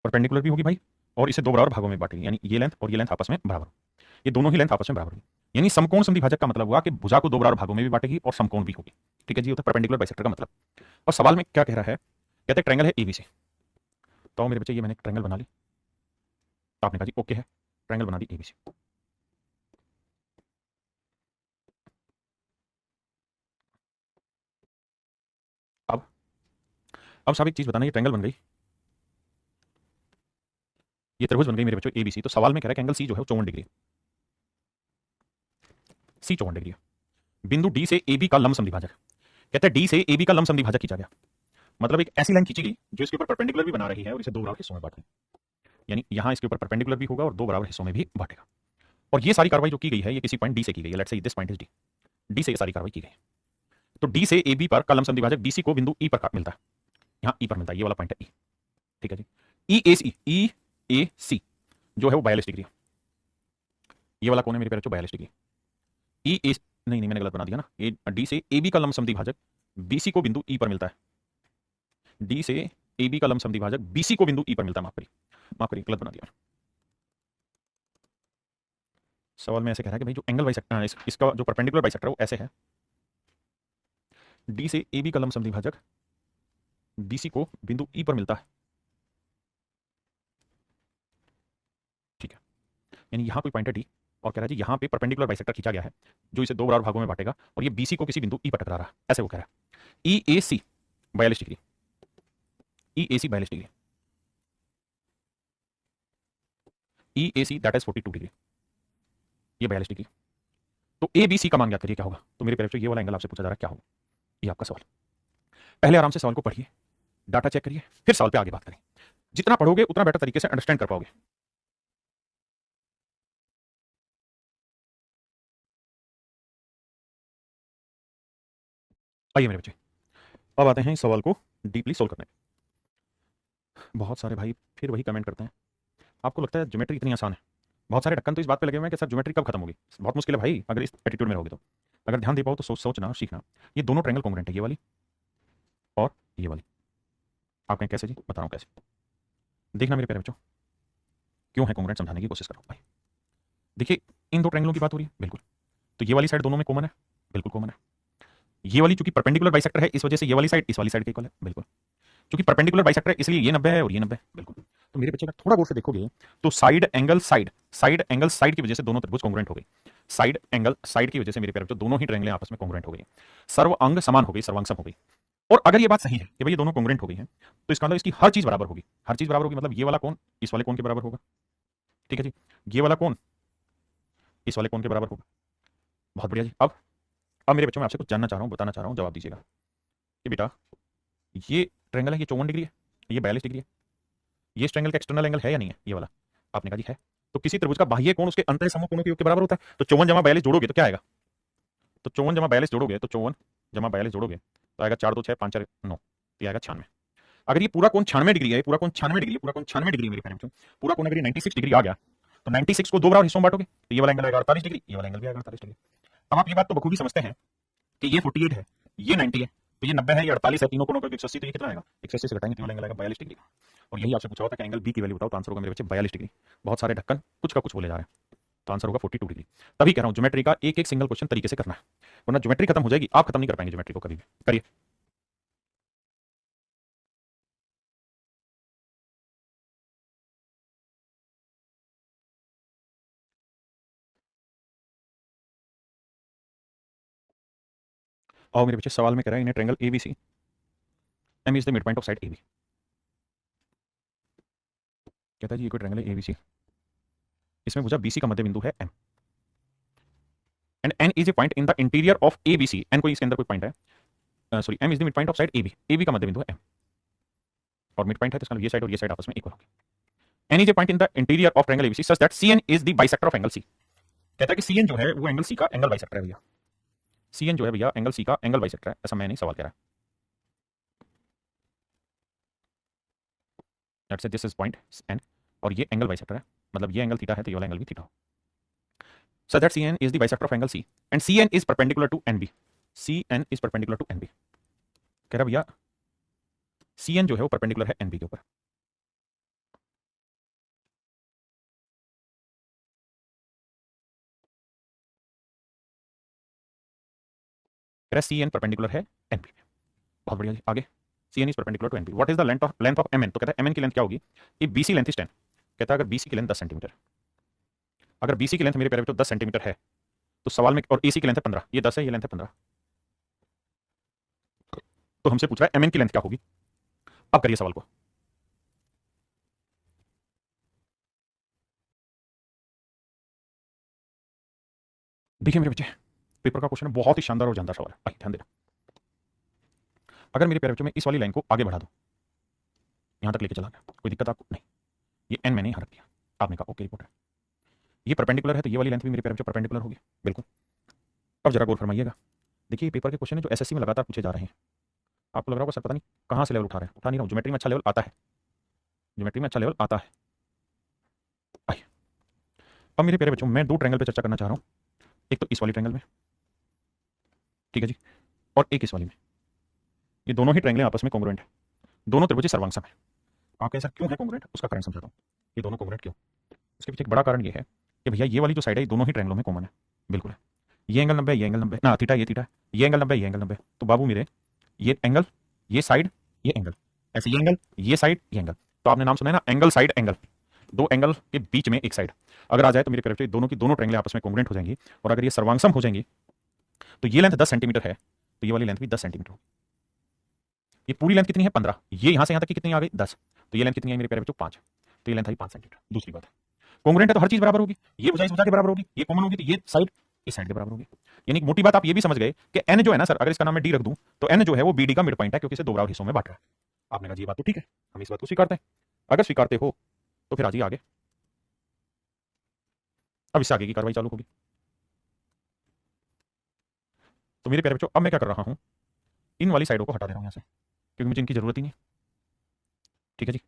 परपेंडिकुलर भी होगी भाई, और इसे दो बराबर भागों में बांटेगी, यानी ये लेंथ और ये लेंथ आपस में बराबर, ये दोनों ही लेंथ आपस में बराबर होगी, यानी समकोण समद्विभाजक का मतलब हुआ कि भुजा को दो बराबर भागों में भी बांटेगी और समकोण भी होगी। ठीक है जी, होता है परपेंडिकुलर बाइसेक्टर का मतलब। और सवाल में क्या कह रहा है, कहते हैं ट्रायंगल है एबीसी। तो मेरे बच्चे ये मैंने ट्रायंगल बना ली, तो आपने कहा जी ओके है, ट्रायंगल बना दी एबीसी। अब साहब एक चीज बताना, ये ट्रायंगल बन गई, ये त्रिभुज बन गई मेरे बच्चों एबीसी। तो सवाल में कह रहा है कि एंगल सी जो है वो 54 डिग्री, सी 54 डिग्री है, बिंदु डी से ए बी का लंब समद्विभाजक, कहते हैं डी से ए बी का लंब समद्विभाजक खींचा गया, मतलब एक ऐसी लाइन खींची गई जो इसके ऊपर परपेंडिकुलर भी बना रही है और इसे दो बराबर हिस्सों में बांट रही है, यानी यहां इसके ऊपर परपेंडिकुलर भी होगा और दो बराबर हिस्सों में भी बांटेगा। और ये सारी कार्रवाई जो की गई है ये किसी पॉइंट डी से की गई है, let's say this point is D, D से ये सारी कार्रवाई की गई है। तो डी से ए बी पर का लंब समद्विभाजक बीसी को बिंदु ई पर मिलता है, यहाँ ई पर मिलता है, ये वाला पॉइंट है ई। ठीक है जी, ई ए सी जो है वो 42 डिग्री है, ये वाला कौन है मेरे प्यारे बच्चों 42 डिग्री। ई ए नहीं मैंने गलत बना दिया ना, ए डी से ए बी का लंब समद्विभाजक बीसी को बिंदु ई पर मिलता है, डी से ए बी का लंब समद्विभाजक बीसी को बिंदु ई पर मिलता है, माफ करिए गलत बना दिया। सवाल में ऐसे कह रहा है कि भाई जो एंगल बाइसेक्टर इसका जो परपेंडिकुलर बाइसेक्टर है वो ऐसे है, डी से ए बी का लंब समद्विभाजक बीसी को बिंदु ई पर मिलता है। ठीक है, यानी यहां कोई पॉइंट है डी और कह रहा है जी यहां पे परपेंडिकुलर बाइसेक्टर खींचा गया है जो इसे दो बराबर भागों में बांटेगा और ये बीसी को किसी बिंदु ई पर टकरा रहा है, ऐसे वो कह रहा है। E A C 42 degree, E A C 42 degree, E A C that is 42 degree, ये 42 डिग्री। तो ए बी सी का मान ज्ञात करिए क्या होगा। तो मेरे प्यारे बच्चों ये वाला एंगल आपसे पूछा जा रहा है क्या होगा, ये आपका सवाल। पहले आराम से सवाल को पढ़िए, डाटा चेक करिए, फिर सवाल पे आगे बात करें, जितना पढ़ोगे उतना बेटर तरीके से अंडरस्टैंड कर पाओगे। आइए मेरे बच्चे, अब आते हैं इस सवाल को डीपली सोल्व करने। बहुत सारे भाई फिर वही कमेंट करते हैं, आपको लगता है ज्योमेट्री इतनी आसान है। बहुत सारे ढक्कन तो इस बात पे लगे हुए हैं कि सर ज्योमेट्री कब खत्म होगी, बहुत मुश्किल है भाई अगर इस एटीट्यूड में रहोगे तो। अगर ध्यान दे पाओ तो सोचना सीखना। ये दोनों ट्रायंगल कॉन्ग्रुएंट है, ये वाली और ये वाली। आप कहें कैसे जी, बता रहा हूँ कैसे, देखना मेरे प्यारे बच्चों, क्यों है कॉन्ग्रुएंट समझाने की कोशिश करो भाई। देखिए इन दो ट्रायंगलों की बात हो रही है बिल्कुल, तो ये वाली साइड दोनों में कॉमन है, बिल्कुल कॉमन है। ये वाली चूंकि परपेंडिकुलर बाइसेक्टर है इस वजह से ये वाली साइड इस वाली साइड के इक्वल है, बिल्कुल। क्योंकि परपेंडिकुलर बाइसेक्टर है इसलिए ये 90 है और ये 90 है, बिल्कुल। तो मेरे बच्चे अगर थोड़ा गौर से देखोगे तो साइड एंगल साइड की वजह से दोनों त्रिभुज कॉन्ग्रुएंट हो गई, साइड एंगल साइड की वजह से मेरे प्यारे बच्चों दोनों ही ट्रायंगलें आपस में कॉन्ग्रुएंट हो गई, सर्व अंग समान हो गई, सर्वांग सम हो गई। और अगर ये बात सही है कि भाई ये दोनों कॉन्ग्रुएंट हो गई हैं तो इसका मतलब इसकी हर चीज बराबर होगी, हर चीज बराबर होगी, मतलब ये वाला कोण इस वाले कोण के बराबर होगा। ठीक है जी, ये वाला कोण इस वाले कोण के बराबर होगा। बहुत बढ़िया जी। अब मेरे बच्चों मैं आपसे कुछ जानना चाह रहा हूँ, बताना चाह रहा हूँ, जवाब दीजिएगा कि बेटा ये ट्रायंगल है, ये 54 डिग्री है, ये 42 डिग्री है, ये इस ट्रायंगल का एक्सटर्नल एंगल है या नहीं है ये वाला। आपने कहा जी है। तो किसी त्रिभुज का बाह्य कोण उसके अंतः समकोण के योग के बराबर होता है, तो 54 जमा 42 जोड़ोगे तो क्या आएगा, तो 54 जमा 42 जोड़ोगे तो 54 जमा 42 जोड़ोगे तो आएगा 4 2 6 5 4 9, तो आएगा 96। अगर ये पूरा कोण 96 डिग्री है, पूरा कोण 96 डिग्री, पूरा कोण 96 डिग्री मेरे प्यारे बच्चों, पूरा कोण अगर 96 डिग्री आ गया तो 96 को दो बराबर हिस्सों में बांटोगे तो ये वाला एंगल आएगा 48 डिग्री, ये वाला एंगल भी आएगा 48 डिग्री। अब आप ये बात तो बखूबी समझते हैं कि ये 48 है, ये 90 है, तो ये 90 है, ये 48 है, तीनों कोणों का 180, तो ये कितना आएगा 180 से घटाएंगे तो वाला एंगल आएगा 42 डिग्री। और यही आपसे पूछा होता है कि एंगल बी की वैल्यू बताओ, तो आंसर होगा मेरे बच्चे 42 डिग्री। बहुत सारे ढक्कन कुछ का कुछ बोले जा रहे हैं, तो आंसर होगा 42 डिग्री। तभी कह रहा हूं ज्योमेट्री का एक एक सिंगल क्वेश्चन तरीके से करना है, वरना ज्योमेट्री खत्म हो जाएगी, आप खत्म नहीं कर पाएंगे ज्योमेट्री को कभी भी। करिए। और मेरे बच्चे सवाल में कह रहा है in triangle ABC M is the mid point of side AB. कहता है जी ये कोई ट्रायंगल है एबीसी, इसमें भुजा बीसी का मध्य बिंदु है M, and N is a point in the interior of ABC, N कोई इसके अंदर कोई पॉइंट है, sorry M is the mid point of side AB, AB का मध्य बिंदु है एम और मिड पॉइंट है, तो इसका मतलब ये साइड और ये साइड आपस में इक्वल होगी। N is a point in the interior of triangle ABC such that CN is the bisector of angle C. कहता है कि सीएन जो है वो एंगल सी का एंगल बाइसेक्टर है भैया, सीएन जो है भैया एंगल सी का एंगल बाइसेक्टर है, ऐसा मैं नहीं सवाल कह रहा है। Let's say this is point N और ये एंगल बाइसेक्टर है, मतलब ये एंगल थीटा है तो ये वाला एंगल भी थीटा हो। So that C N is the bisector of angle C and C N is perpendicular to N B. C N is perpendicular to N B. कह रहा भैया सी एन जो है वो परपेंडिकुलर है एन बी के ऊपर। कह रहा सी एन परपेंडिकुलर है एन बी। बहुत बढ़िया जी, आगे C N is perpendicular to N B. What is the length of M N? तो कहता है एम एन की लेंथ क्या होगी? ये बी सी लेंथ इज 10। कहता है अगर बी सी की लेंथ 10 सेंटीमीटर, अगर बी सी की लेंथ मेरे प्यारे बच्चों 10 सेंटीमीटर है तो सवाल में, और ए सी की लेंथ है 15, ये 10 है, ये लेंथ है 15, तो हमसे पूछ रहा है एम एन की लेंथ क्या होगी। अब करिए सवाल को। देखिए मेरे बच्चे, पेपर का क्वेश्चन है, बहुत ही शानदार और जानदार सवाल है, आइए ध्यान देना। अगर मेरे प्यारे बच्चों में इस वाली लाइन को आगे बढ़ा दो, यहां तक लेके चला गया, कोई दिक्कत आपको नहीं, ये एन मैंने यहां रख दिया, आपने कहा ओके रिपोर्ट है, ये परपेंडिकुलर है तो ये वाली लेंथ भी मेरे प्यारे बच्चों परपेंडिकुलर होगी, बिल्कुल। अब जरा गौर फरमाइएगा, देखिए पेपर के क्वेश्चन है जो एसएससी में लगातार पूछे जा रहे हैं। आपको लग रहा होगा सर पता नहीं कहां से लेवल उठा रहे हैं, उठा नहीं रहा हूं, ज्योमेट्री में अच्छा लेवल आता है, ज्योमेट्री में अच्छा लेवल आता है। आइए अब मेरे प्यारे बच्चों मैं दो ट्रायंगल पे चर्चा करना चाह रहा हूं, एक तो इस वाली ट्रायंगल में, ठीक है जी, और एक इस वाली में। ये दोनों ही ट्रायंगल आपस में कॉन्ग्रुएंट है, दोनों त्रिभुज सर्वांग है। आप ऐसा क्यों है कॉन्ग्रुएंट, उसका कारण समझाता हूं। ये दोनों कॉन्ग्रुएंट क्यों, उसके पीछे एक बड़ा कारण ये है कि भैया ये वाली जो साइड है ये दोनों ही ट्रायंगलों में कॉमन है, बिल्कुल है। ये एंगल 90 है, ये एंगल 90 ना थीटा, ये थीटा, ये एंगल 90, ये एंगल 90, तो बाबू मेरे ये एंगल, ये साइड, ये एंगल, ऐसे ये एंगल, ये साइड, ये एंगल, तो आपने नाम सुना है ना एंगल साइड एंगल, दो एंगल के बीच में एक साइड अगर आ जाए तो मेरे प्यारे दोनों की दोनों ट्रायंगल आपस में कॉन्ग्रुएंट हो जाएंगी, और अगर ये सर्वांगसम हो जाएंगी तो ये लेंथ 10 सेंटीमीटर है तो ये वाली लेंथ भी 10 सेंटीमीटर होगी। ये पूरी लेंथ कितनी है 15, ये यहां से यहां तक की कितनी आ गई 10, तो ये लेंथ कितनी है मेरे प्यारे बच्चों 5, तो ये लेंथ आई 5 सेंटीमीटर। दूसरी बात है कॉन्ग्रुएंट है तो हर चीज बराबर होगी, ये भुजा इस भुजा के बराबर होगी, ये कॉमन होगी तो ये साइड इस साइड के बराबर होगी। यानी मोटी बात आप ये भी समझ गए कि n जो है ना सर, अगर इसका नाम मैं d रख दूं तो n जो है वो bd का मिड पॉइंट है, क्योंकि इसे दो बराबर हिस्सों में बांट रहा है। आपने कहा जी ये बात तो ठीक है, हम इस बात को स्वीकारते हैं। अगर स्वीकारते हो तो फिर आइए आगे, अब इससे आगे की कार्रवाई चालू होगी। तो मेरे प्यारे बच्चों अब मैं क्या कर रहा हूं, इन वाली साइडों को हटा दे रहा हूं यहां से, क्योंकि मुझे इनकी जरूरत ही नहीं, ठीक है जी।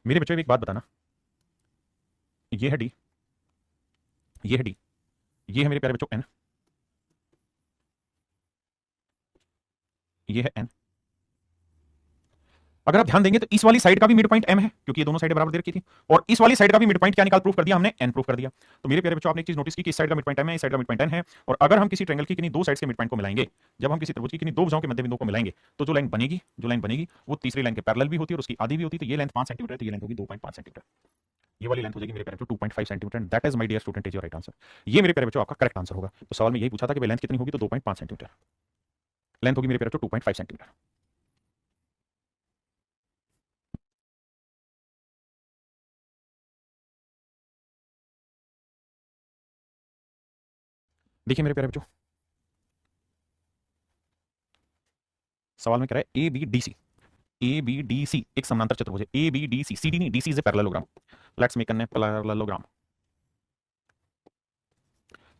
मेरे बच्चों एक बात बताना, ये है डी, ये है डी, ये है मेरे प्यारे बच्चों एन, ये है एन। अगर आप ध्यान देंगे तो इस वाली साइड का भी मिड पॉइंट एम है, क्योंकि ये दोनों साइड बराबर दे रखी थी, और इस वाली साइड का भी मिड पॉइंट क्या निकाल प्रूफ कर दिया हमने, एन प्रूफ कर दिया। तो मेरे प्यारे बच्चों आपने एक चीज नोटिस की कि इस साइड का मिड पॉइंट एम है, इस साइड का मिड पॉइंट एन है, और अगर हम किसी ट्रायंगल की किन्हीं दो साइड्स के मिड पॉइंट को मिलाएंगे, जब हम किसी त्रिभुज की किन्हीं दो भुजाओं के मध्य बिंदुओं को मिलाएंगे तो जो लाइन बनेगी, वो तीसरी लाइन के पैरेलल भी होती है और उसकी आधी भी होती है। तो ये लेंथ 5 सेंटीमीटर है तो ये लेंथ होगी 2.5 सेंटीमीटर, ये वाली लेंथ हो जाएगी मेरे प्यारे बच्चों 2.5 centimetre, and that is my dear student is your right answer. ये मेरे प्यारे बच्चों आपका करेक्ट आंसर होगा। तो सवाल में यही पूछा था कि भाई लेंथ कितनी होगी, तो 2.5 सेंटीमीटर लेंथ होगी मेरे प्यारे बच्चों 2.5 सेंटीमीटर। देखिए मेरे प्यारे बच्चों, सवाल में कह रहा है A B D C, A B D C एक समांतर चतुर्भुज है, A B D C, C D नहीं, D C is a parallelogram, let's make an parallelogram.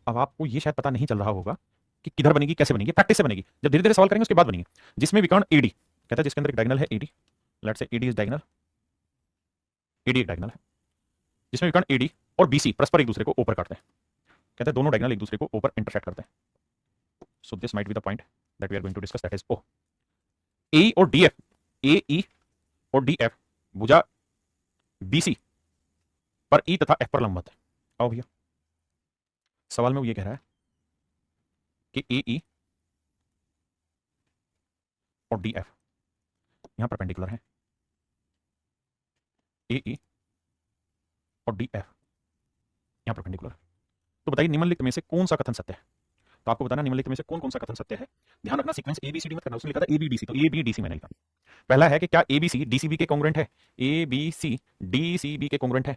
अब आपको ये शायद पता नहीं चल रहा होगा कि किधर बनेगी, कैसे बनेगी, प्रैक्टिस से बनेगी, जब धीरे धीरे सवाल करेंगे उसके बाद बनेगी। जिसमें विकर्ण एडी, कहता है जिसके अंदर एक डायगोनल है AD, let's say AD is diagonal, AD एक डायगोनल है, जिसमें विकर्ण एडी और बीसी परस्पर एक दूसरे को ऊपर काटते हैं, कहते हैं दोनों डायगोनल एक दूसरे को ऊपर इंटरसेक्ट करते हैं। So this might be the point that we are going to discuss, that is O A और डी एफ, ए ई और डी एफ भुजा बीसी पर ई तथा एफ पर लंबवत है। आओ भैया, सवाल में वो ये कह रहा है कि ए ई और डी एफ यहां परपेंडिकुलर है, ए ई और डी एफ यहां परपेंडिकुलर। तो बताइए निम्नलिखित में से कौन सा कथन सत्य है। तो आपको बताना निम्नलिखित में से कौन कौन सा कथन सत्य है। ध्यान रखना sequence A B C D मत करना, उसने लिखा था ए बी डी सी, तो ए बी डी सी मैंने लिखा। पहला है कि क्या A B C D C B के कॉन्ग्रुएंट है, A B C D C B के कॉन्ग्रुएंट है।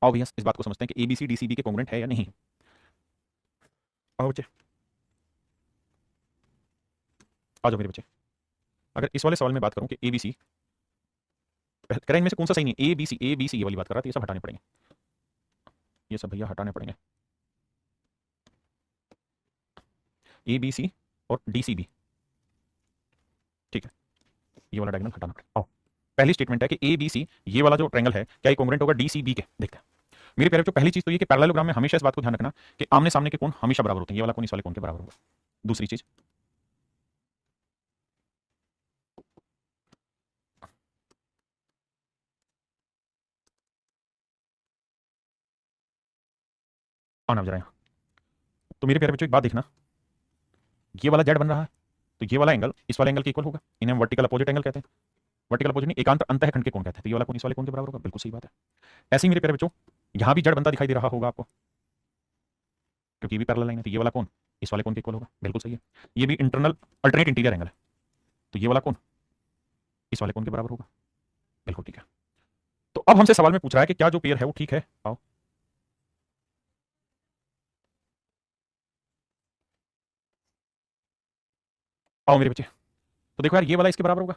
आओ भैया इस बात को समझते हैं कि A B C D C B के कॉन्ग्रुएंट है या नहीं। आओ बच्चे, आ जाओ मेरे बच्चे। अगर इस वाले सवाल में बात करूं कि ए बी सी, कह रहे हैं इनमें से कौन सा सही नहीं है, ए बी सी ये वाली बात कर रहा था, ये सब हटाने पड़ेंगे, ये सब भैया हटाने पड़ेंगे, ए बी सी और डी सी बी, ठीक है। ये वाला डायगोनल हटाना पड़ेगा। आओ, पहली स्टेटमेंट है कि ए बी सी ये वाला जो ट्रायंगल है क्या ये कॉन्ग्रुएंट होगा डी सी बी के। देखते हैं मेरे प्यारे बच्चों, पहली चीज तो ये कि पैरेललोग्राम में हमेशा इस बात को ध्यान रखना कि आमने सामने के कोण हमेशा बराबर होते हैं। ये वाला कोण इस वाले कोण के बराबर होगा। दूसरी चीज, आना जरा यहाँ। तो मेरे प्यारे बच्चों एक बात देखना, ये वाला जेड बन रहा है तो ये वाला एंगल इस वाले एंगल के इक्वल होगा। इन्हें वर्टिकल अपोजिट एंगल कहते हैं। वर्टिकल अपोजिट नहीं, एकांत अंतःखंड के कोण कहते हैं। तो ये वाला कोण इस वाले कोण के बराबर होगा। बिल्कुल सही बात है। ऐसे ही मेरे प्यारे बच्चों यहां भी जेड बनता दिखाई दे रहा होगा आपको, क्योंकि ये भी पैरेलल लाइन है। तो ये वाला कोण इस वाले कोण के इक्वल होगा। बिल्कुल सही है। ये भी इंटरनल अल्टरनेट इंटीरियर एंगल है, तो ये वाला कोण इस वाले कोण के बराबर होगा। बिल्कुल ठीक है। तो अब हमसे सवाल में पूछ रहा है कि क्या जो पेयर है वो ठीक है। आओ, आओ मेरे बच्चे, तो देखो यार ये वाला इसके बराबर होगा।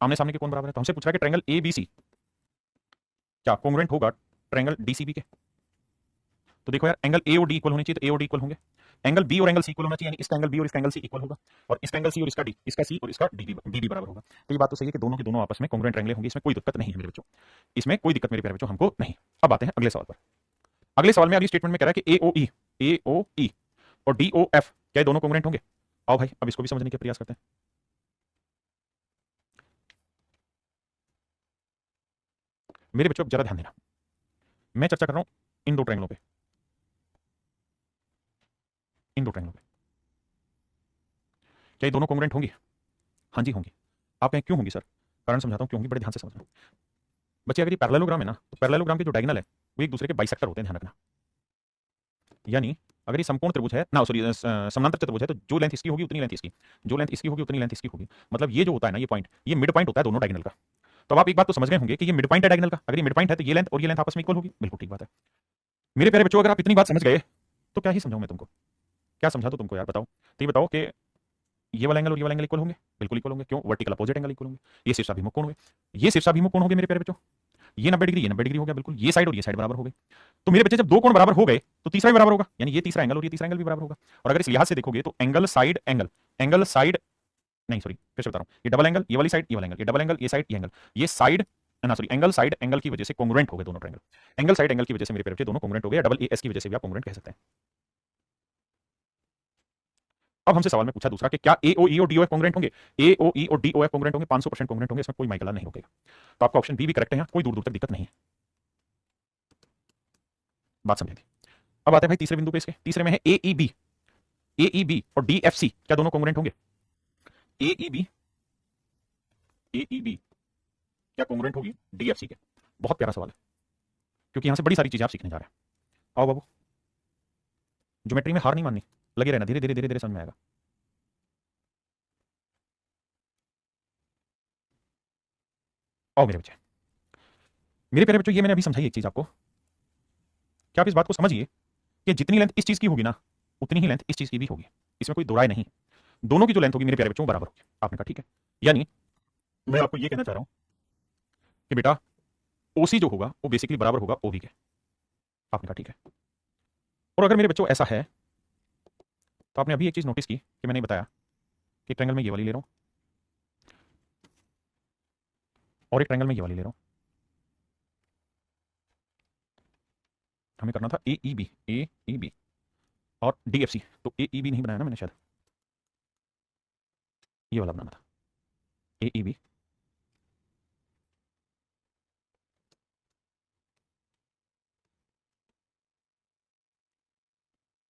आमने सामने के कोण बराबर है, तो हमसे पूछ रहा है कि ट्रायंगल ए बी सी क्या कॉन्ग्रुएंट होगा ट्रायंगल डीसीबी के। तो देखो यार एंगल ए और डी इक्वल होने चाहिए, तो ए और डी इक्वल होंगे। एंगल बी और एंगल सी इक्वल होना चाहिए, यानी इसका एंगल बी और इसका एंगल सी इक्वल होगा। और इसका एंगल सी और इसका डी, इसका सी और इसका डी भी बराबर होगा। तो ये बात तो सही है कि दोनों के दोनों आपस में कॉन्ग्रुएंट ट्रायंगल होंगे। इसमें कोई दिक्कत नहीं है मेरे बच्चों, इसमें कोई दिक्कत मेरे प्यारे बच्चों हमको नहीं। अब आते हैं अगले सवाल पर। अगले सवाल में अगली स्टेटमेंट में कह रहा है कि ए ओ ई और डी ओ एफ क्या दोनों कॉन्ग्रुएंट होंगे। आओ भाई अब इसको भी समझने का प्रयास करते हैं। मेरे बच्चों जरा ध्यान देना, मैं चर्चा कर रहा हूं इन दो ट्रायंगलों पे, इन दो ट्रायंगलों पे क्या ये दोनों कॉन्ग्रुएंट होंगी। हाँ जी होंगी। आप कहें क्यों होंगी सर, कारण समझाता हूं क्यों होंगी, बड़े ध्यान से समझना। बच्चे अगर ये पैरेललोग्राम है ना, तो पैरेललोग्राम के जो डायगोनल है वो एक दूसरे के बाइसेक्टर होते हैं, ध्यान रखना। यानी अगर ये समकोण त्रिभुज है ना, सॉरी समानांतर चतुर्भुज है, तो जो लेंथ इसकी होगी उतनी लेंथ इसकी, जो लेंथ इसकी होगी उतनी लेंथ इसकी होगी। मतलब ये जो होता है ना, ये पॉइंट, ये मिड पॉइंट होता है दोनों डायगोनल का। तो अब आप एक बात तो समझ गए होंगे कि ये मिड पॉइंट है डायगोनल का। अगर ये मिड पॉइंट है तो ये लेंथ और ये लेंथ आपस में इक्वल होगी। बिल्कुल ठीक बात है मेरे प्यारे बच्चों। अगर आप इतनी बात समझ गए तो क्या ही समझाऊं मैं तुमको, क्या समझा दो तुमको यार, बताओ। तो ये बताओ कि ये वाला एंगल और ये वाला एंगल इक्वल होंगे। बिल्कुल इक्वल होंगे। क्यों, वर्टिकल अपोजिट एंगल इक्वल होंगे। ये शीर्षाभिमुख कोण होंगे, ये शीर्षाभिमुख कोण होंगे मेरे प्यारे बच्चों। ये 90 डिग्री, ये 90 डिग्री हो गया। बिल्कुल ये साइड और ये साइड बराबर हो गई। तो मेरे बच्चे जब दो कोण बराबर हो गए तो तीसरा भी बराबर होगा, यानी ये तीसरा एंगल और ये तीसरा एंगल भी बराबर होगा। और अगर इस लिहाज से देखोगे तो angle side angle, angle side नहीं सॉरी फिर से बता रहा हूं, ये डबल एंगल, ये वाली साइड, ये वाला एंगल, ये डबल एंगल, ये साइड, ये एंगल, ये साइड ना सॉरी एंगल साइड एंगल की वजह से कॉन्ग्रुएंट हो गए दोनों ट्रायंगल। एंगल साइड एंगल की वजह से मेरे प्यारे बच्चे दोनों कॉन्ग्रुएंट हो गए। डबल ए एस की वजह से भी आप कॉन्ग्रुएंट कह सकते हैं। अब हमसे सवाल में पूछा दूसरा कि क्या ए ओ ई और डी ओ एफ कॉन्ग्रुएंट होंगे। ए ओ ई और डी ओ एफ कॉन्ग्रुएंट होंगे, 500% कॉन्ग्रुएंट होंगे, इसमें कोई माइकला नहीं रुकेगा। तो आपका ऑप्शन बी भी करेक्ट है, यहाँ कोई दूर दूर तक दिक्कत नहीं है। बात समझेंगे। अब आते हैं भाई तीसरे बिंदु पे इसके। तीसरे में है ए ई बी और डी एफ सी क्या दोनों कॉन्ग्रुएंट होंगे। ए ई बी क्या कॉन्ग्रुएंट होगी डी एफ सी के। बहुत प्यारा सवाल है, क्योंकि यहां से बड़ी सारी चीजें आप सीखने जा रहे हैं। आओ बाबू, ज्योमेट्री में हार नहीं माननी, लगे रहना, धीरे धीरे धीरे धीरे समझ में आएगा। आओ मेरे बच्चे, मेरे प्यारे बच्चों, ये मैंने अभी समझाई एक चीज आपको, क्या आप इस बात को समझिए कि जितनी लेंथ इस चीज की होगी ना उतनी ही लेंथ इस चीज की भी होगी। इसमें कोई दो राय नहीं। दोनों की जो लेंथ होगी मेरे प्यारे बच्चों बराबर होगी। आपने कहा ठीक है, यानी मैं आपको ये कहना चाह रहा हूं कि बेटा ओसी जो होगा वो बेसिकली बराबर होगा ओबी के। आपने कहा ठीक है। और अगर मेरे बच्चों ऐसा है तो आपने अभी एक चीज नोटिस की कि मैंने बताया कि ट्रायंगल में ये वाली ले रहा हूं और एक ट्रायंगल में ये वाली ले रहा हूं। हमें करना था ए ई बी और डी एफ सी। तो ए ई बी नहीं बनाया ना मैंने, शायद ये वाला बनाना था, ए ई बी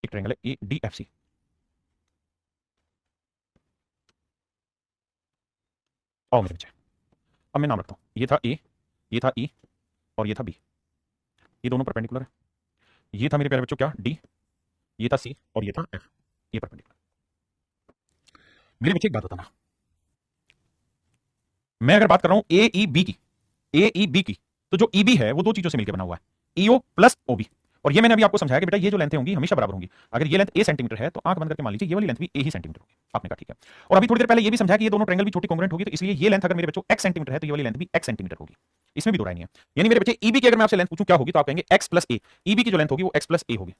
एक ट्रायंगल है ए डी एफ सी। आओ मेरे बच्चे, अब मैं नाम रखता हूं, ये था ए, ये था ई और ये था बी। ये दोनों परपेंडिकुलर है। ये था मेरे प्यारे बच्चों क्या, डी, ये था सी और ये था एफ। ये परपेंडिकुलर। मेरे बच्चे एक बात बताना, मैं अगर बात कर रहा हूं ए ई बी की, ए ई बी की, तो जो ई बी है वो दो चीजों से मिलकर बना हुआ है, ईओ प्लस ओबी। और ये मैंने अभी आपको समझाया कि बेटा ये जो लेंथ होंगी हमेशा बराबर होंगी। अगर ये लेंथ ए सेंटीमीटर है तो आंख बंद करके मान लीजिए ये वाली लेंथ भी ए ही सेंटीमीटर होगी। आपने कहा ठीक है। और अभी थोड़ी देर पहले ये भी समझा कि ये दोनों ट्रायंगल भी छोटी कॉन्ग्रुएंट होगी, तो इसलिए ये लेंथ अगर मेरे बच्चों एक्स सेंटीमीटर है तो ये वाली लेंथ भी एक्स सेंटीमीटर होगी। इसमें भी दो राय नहीं है। यानी मेरे बच्चे ईबी की अगर मैं आपसे लेंथ पूछूं क्या होगी तो आप कहेंगे एक्स प्लस ए। ईबी की जो लेंथ होगी वो एक्स प्लस ए होगी।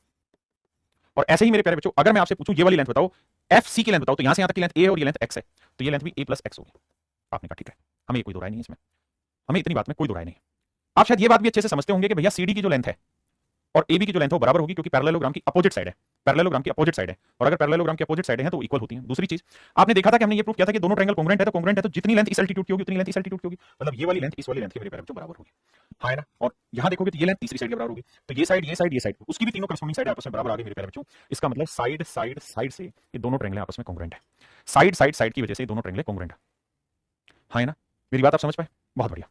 और ऐसे ही मेरे प्यारे बच्चों अगर मैं आपसे पूछूं ये वाली लेंथ बताओ, एफ सी की लेंथ बताओ, तो यहां से यहां तक की लेंथ ए और ये लेंथ एक्स है, तो ये लेंथ भी ए प्लस एक्स होगी। आपने कहा ठीक है, हमें कोई दो राय नहीं है इसमें, हमें इतनी बात में कोई दो राय नहीं। आप शायद ये बात भी अच्छे से समझते होंगे कि भैया सीडी की जो लेंथ है और एबी की जो लेंथ है वो बराबर होगी, क्योंकि पैरेललोग्राम की अपोजिट साइड है, पैरेललोग्राम की अपोजिट साइड है, और अगर पैरेललोग्राम की अपोजिट साइड है तो इक्वल होती है। दूसरी चीज आपने देखा था कि हमने ये प्रूव किया था कि दोनों ट्रायंगल कांग्रुएंट है, तो कांग्रुएंट है तो जितनी लेंथ इस एल्टीट्यूड की होगी उतनी लेंथ इस एल्टीट्यूड की होगी, मतलब ये वाली लेंथ इस वाली लेंथ के मेरे पैरेलल जो बराबर होगी, हाँ है ना। और यहां देखोगे तो ये लेंथ तीसरी साइड के बराबर होगी, तो ये साइड ये साइड ये साइड उसकी भी तीनों करस्पॉन्डिंग साइड आपस में बराबर आ गई मेरे प्यारे बच्चों। इसका मतलब साइड साइड साइड से ये दोनों ट्रायंगल आपस में कांग्रुएंट है, साइड साइड साइड की वजह से ये दोनों ट्रायंगल कांग्रुएंट है, हाँ है ना। मेरी बात आप समझ पाए, बहुत बढ़िया।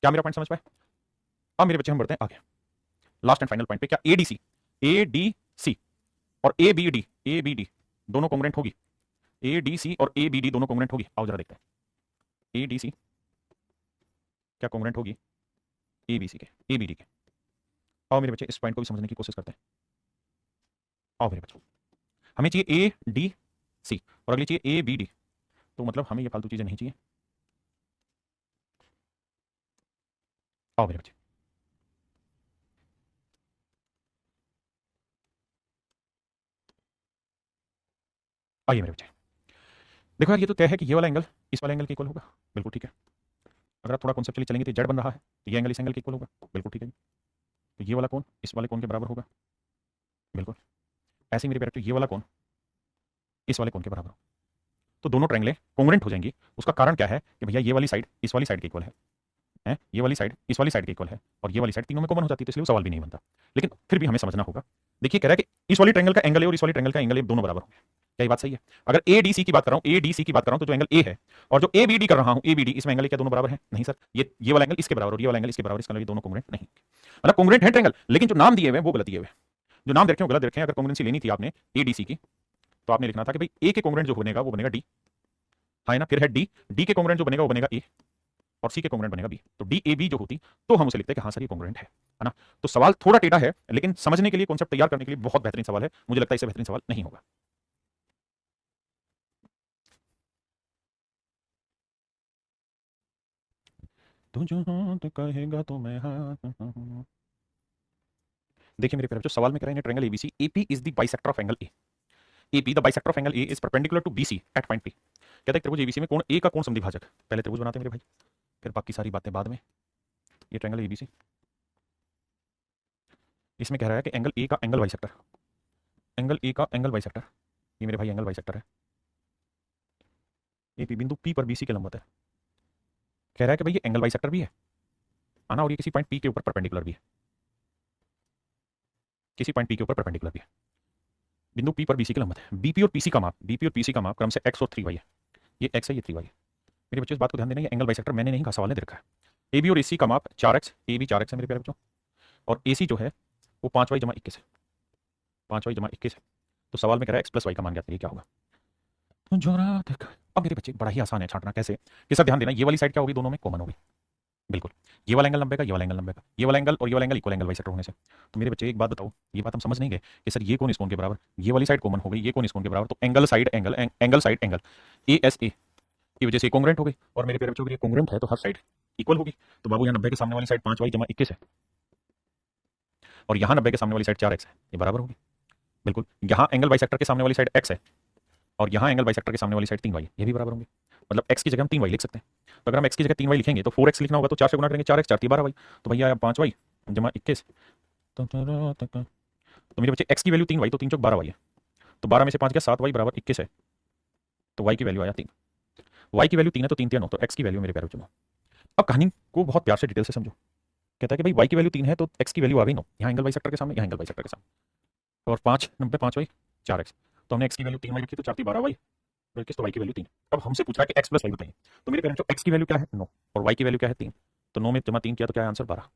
क्या मेरा पॉइंट समझ पाए? अब मेरे बच्चे हम बढ़ते हैं आगे लास्ट एंड फाइनल पॉइंट पे। क्या एडीसी एडीसी और एबीडी दोनों कांग्रुएंट होगी? एडीसी और एबीडी दोनों कांग्रुएंट होगी? आओ जरा देखते हैं, एडीसी क्या कांग्रुएंट होगी एबीसी के एबीडी के? आओ मेरे बच्चे इस पॉइंट को भी समझने की कोशिश करते हैं। आओ मेरे बच्चों, हमें चाहिए ए डी सी और अगली चाहिए ए बी डी, तो मतलब हमें ये फालतू चीजें नहीं चाहिए। आओ मेरे बच्चे, आइए मेरे बच्चे, देखो यार ये तो तय है कि ये वाला एंगल इस वाले एंगल के इक्वल होगा, बिल्कुल ठीक है। अगर आप थोड़ा कॉन्सेप्चुअली चलेंगे तो जेड बन रहा है, तो ये एंगल इस एंगल के इक्वल होगा, बिल्कुल ठीक है। तो ये वाला कोण इस वाले कोण के बराबर होगा, बिल्कुल। ऐसे ही मेरे प्यारे, तो ये वाला कोण इस वाले कोण के बराबर हो, तो दोनों ट्रायंगलें कांग्रुएंट हो जाएंगी। उसका कारण क्या है कि भैया ये वाली साइड इस वाली साइड के इक्वल है, ये वाली साइड इस वाली साइड के इक्वल है, और ये वाली साइड तीनों में कॉमन हो जाती है, तो इसलिए वो सवाल भी नहीं बनता। लेकिन फिर भी हमें समझना होगा। देखिए कह रहा है कि इस वाली ट्रायंगल का एंगल ए और इस वाली ट्रायंगल का एंगल ए दोनों बराबर होंगे, क्या ये बात सही है? अगर ए डी सी की बात कर रहा हूं, ए डी सी की बात कर रहा हूं, तो जो एंगल ए है और जो ए बी डी कर रहा हूं, ए बी डी, इसमें एंगल क्या दोनों बराबर है? नहीं सर, ये वाला एंगल इसके बराबर और ये वाला एंगल इसके बराबर, इसका मतलब ये दोनों कांग्रुएंट नहीं, मतलब कांग्रुएंट है ट्रायंगल, लेकिन जो नाम दिए हुए हैं वो गलत दिए हुए हैं, जो नाम देखे हो गलत देखे। अगर कांग्रुएंसी लेनी थी आपने ए डी सी की, तो आपने लिखना था कि भाई ए के कांग्रुएंट जो बनेगा वो बनेगा डी, हाँ ना। फिर है डी, डी के कांग्रुएंट जो बनेगा वो बनेगा ए, और सी के कांग्रुएंट बनेगा बी, तो डी ए बी जो होती तो हम उसे लिखते हैं कि हाँ सर ये कांग्रुएंट है ना। तो सवाल थोड़ा टेढ़ा है, लेकिन समझने के लिए, कॉन्सेप्ट तैयार करने के लिए बहुत बेहतरीन सवाल है। मुझे लगता है इससे बेहतरीन सवाल नहीं होगा। तू जो हाथ कहेगा तो मैं हाथ। देखिए मेरे प्यारे बच्चों, सवाल में कह रहे हैं triangle ABC, AP is the bisector of angle A, AP the bisector of angle A is perpendicular to BC at point P. कहता है त्रिभुज एबीसी में कोण ए का कोण समद्विभाजक, पहले त्रिभुज बनाते हैं मेरे भाई, फिर बाकी सारी बातें बाद में। ये ट्रायंगल एबीसी, इसमें कह रहा है कि एंगल ए का एंगल बाइसेक्टर, एंगल ए का एंगल बाइसेक्टर, ये मेरे भाई एंगल बाइसेक्टर है, एपी बिंदु पी पर बीसी के लंबवत है। कह रहा है कि भाई ये एंगल बाइसेक्टर भी है आना, और ये किसी पॉइंट पी के ऊपर परपेंडिकुलर भी है, किसी पॉइंट पी के ऊपर परपेंडिकुलर भी है, बिंदु पी पर बीसी के लंबवत है। बीपी और पीसी का माप, बीपी और पीसी का माप क्रम से एक्स और 3y है, ये एक्स है ये 3y है। मेरे बच्चों इस बात को ध्यान देना, ये एंगल बाइसेक्टर मैंने नहीं कहा, सवाल ने दे रखा है। ए बी और एसी का माप 4x, ए बी 4x है मेरे प्यारे बच्चों, और एसी जो है वो 5y जमा 21 है, 5y जमा 21 है। तो सवाल में कह रहा है एक्स प्लस वाई का मान ज्ञात करिए, क्या होगा? तो जो रात है। अब मेरे बच्चे बड़ा ही आसान है छांटना, कैसे कि सर ध्यान देना, ये वाली साइड क्या होगी, दोनों में कॉमन होगी, बिल्कुल। ये वाला एंगल लंबेगा, ये वाला एंगल लंबेगा, ये वाला एंगल और ये वाला एंगल इक्वल एंगल बाइसेक्टर होने से। तो मेरे बच्चे एक बात बताओ, ये बात हम समझ नहीं गए कि सर ये कोण इस कोण के बराबर, ये वाली साइड कॉमन हो गई, ये कोण इस कोण के बराबर, तो angle side angle, angle side angle A S A की वजह से कांग्रुएंट हो गई। और मेरे प्यारे बच्चों ये कांग्रुएंट है तो हर साइड इक्वल होगी। तो बाबू यहाँ 90 के सामने वाली साइड 5y जमा 21 है, और यहाँ 90 के सामने वाली साइड 4x है, ये बराबर होगी, बिल्कुल। यहाँ एंगल बाइसेक्टर के सामने वाली साइड x है, और यहाँ एंगल बाइसेक्टर के सामने वाली साइड 3y है, ये भी बराबर होंगे। मतलब x की जगह हम 3y लिख सकते हैं, तो अगर हम x की जगह 3y लिखेंगे तो 4x लिखना होगा, तो 4 से गुना करेंगे, 4x 4 3 12y, तो भैया 5y जमा 21। तो मेरे बच्चे x की वैल्यू 3y, तो 3 चौक 12y है, तो 12 में से 5 गया 7y बराबर 21 है, तो y की वैल्यू आया 3, y की वैल्यू 3 है तो 3 3 9, तो x की वैल्यू मेरे प्यारे बच्चों। अब कहानी को बहुत प्यार से डिटेल से समझो। कहता है कि भाई y की वैल्यू 3 है तो x की वैल्यू आ गई 9, यहाँ एंगल बाइसेक्टर के सामने, यहाँ एंगल बाइसेक्टर के सामने, और 5 90 5y 4x, तो हमने x की वैल्यू 3y रखी, तो 4 3 12y, तो 21, तो y की वैल्यू 3। अब हमसे पूछा कि x प्लस y बताइए, तो मेरे प्यारे बच्चों x की वैल्यू क्या है 9 और y की वैल्यू क्या है 3, तो 9 में जमा 3 किया तो क्या है आंसर 12,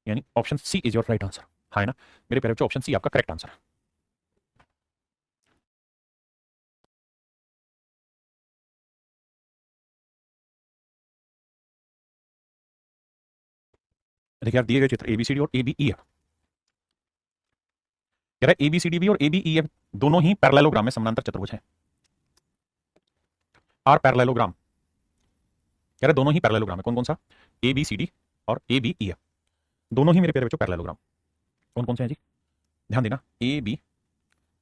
यानी option C is your right answer, है ना मेरे प्यारे बच्चों, ऑप्शन सी आपका करेक्ट आंसर है। देखिए यार दिए गए चित्र एबीसीडी और एबीई है, कह रहा है एबीसीडी और एबीई दोनों ही पैरेललोग्राम में समानांतर चतुर्भुज हैं, आर पैरेललोग्राम, कह रहा है दोनों ही पैरेललोग्राम है, कौन कौन सा, एबीसीडी और एबीई, दोनों ही मेरे प्यारे बच्चों पैरेललोग्राम। कौन कौन से हैं जी, ध्यान देना, ए बी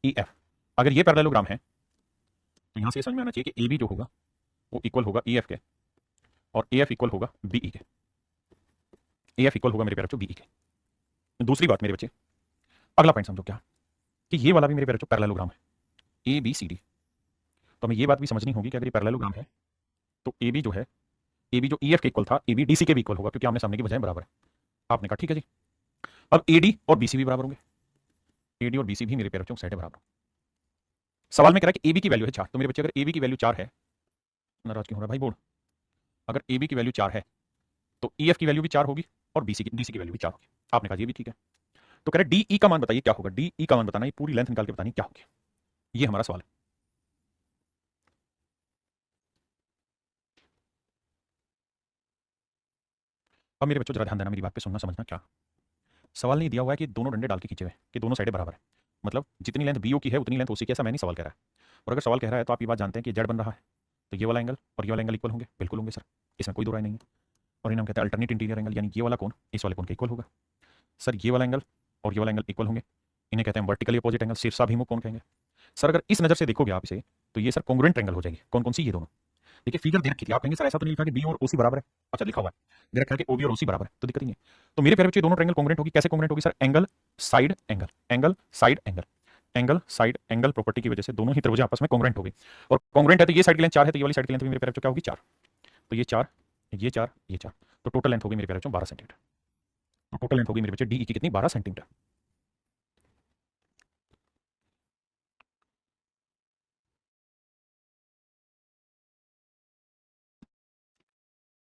ई एफ, अगर ये पैरेललोग्राम है तो यहां से समझ में आना चाहिए कि ए बी जो होगा वो इक्वल होगा ई एफ के, और ए एफ इक्वल होगा बी ई के। ए एफ इक्वल होगा मेरे प्यारे बच्चों बी ई के। दूसरी बात मेरे बच्चे, अगला पॉइंट समझो क्या, कि ये वाला भी मेरे प्यारे बच्चों पैरेललोग्राम है ए बी सी डी। तो हमें ये बात भी समझनी होगी कि अगर ये पैरेललोग्राम है तो ए बी जो है, ए बी जो ई एफ के इक्वल था ए बी डी सी के भी इक्वल होगा, क्योंकि आमने सामने की वजह बराबर है। आपने कहा ठीक है जी। अब ए डी और बी सी भी बराबर होंगे, ए डी और बी सी भी मेरे प्यारे बच्चों साइड है बराबर। सवाल में कह रहा है कि ए बी की वैल्यू है 4, तो मेरे बच्चे अगर ए बी की वैल्यू 4 है, नाराज क्यों हो रहा है भाई बोर्ड, अगर ए बी की वैल्यू 4 है तो ई एफ की वैल्यू भी 4 होगी और बी सी की वैल्यू भी 4 होगी। आपने कहा ये भी ठीक है। तो कह रहे डी ई का मान बताइए क्या होगा, डी ई का मान बताना, ये पूरी लेंथ निकाल के बतानी क्या होगी, ये हमारा सवाल है। अब मेरे बच्चों जरा ध्यान देना, मेरी बात पे सुनना समझना क्या। सवाल नहीं दिया हुआ है कि दोनों डंडे डाल के खींचे हुए कि दोनों साइडें बराबर है, मतलब जितनी लेंथ बीओ की है उतनी लेंथ ओसी की, ऐसा मैं नहीं सवाल कह रहा है। और अगर सवाल कह रहा है तो आप ये बात जानते हैं कि जेड बन रहा है तो ये वाला एंगल और ये वाला एंगल इक्वल होंगे, बिल्कुल होंगे सर, इसमें कोई दो राय नहीं है। और इन्हें हम कहते हैं अल्टरनेट इंटीरियर एंगल, यानी ये वाला कोण इस वाले कोण के इक्वल होगा। सर ये वाला एंगल और ये वाला एंगल इक्वल होंगे, इन्हें कहते हैं वर्टिकली अपोजिट एंगल, शीर्षाभिमुख कोण कहेंगे। सर अगर इस नजर से देखोगे आप इसे तो ये सर कॉन्ग्रुएंट एंगल हो जाएगी। कौन कौन सी, ये दोनों। देखिए फिगर दे रखी थी, आप कहेंगे सर ऐसा तो नहीं लिखा कि बी और ओसी बराबर है, अच्छा लिखा हुआ है, दे रखा है कि ओबी और ओसी बराबर है, तो दिक्कत नहीं है। तो मेरे प्यारे बच्चे दोनों ट्रायंगल कॉन्ग्रुएंट होगी, कैसे कॉन्ग्रुएंट होगी sir, angle side angle, angle side angle, angle side angle property की वजह से दोनों ही त्रिभुज आपस में कॉन्ग्रुएंट हो गई। और कॉन्ग्रुएंट है तो ये साइड की लेंथ 4 है, तो ये वाली साइड की लेंथ भी मेरे प्यारे बच्चों क्या होगी 4, तो ये 4 ये 4 ये 4, तो टोटल लेंथ होगी मेरे प्यारे बच्चों 12 सेंटीमीटर। तो टोटल लेंथ होगी मेरे बच्चे डी की कितनी, 12 सेंटीमीटर।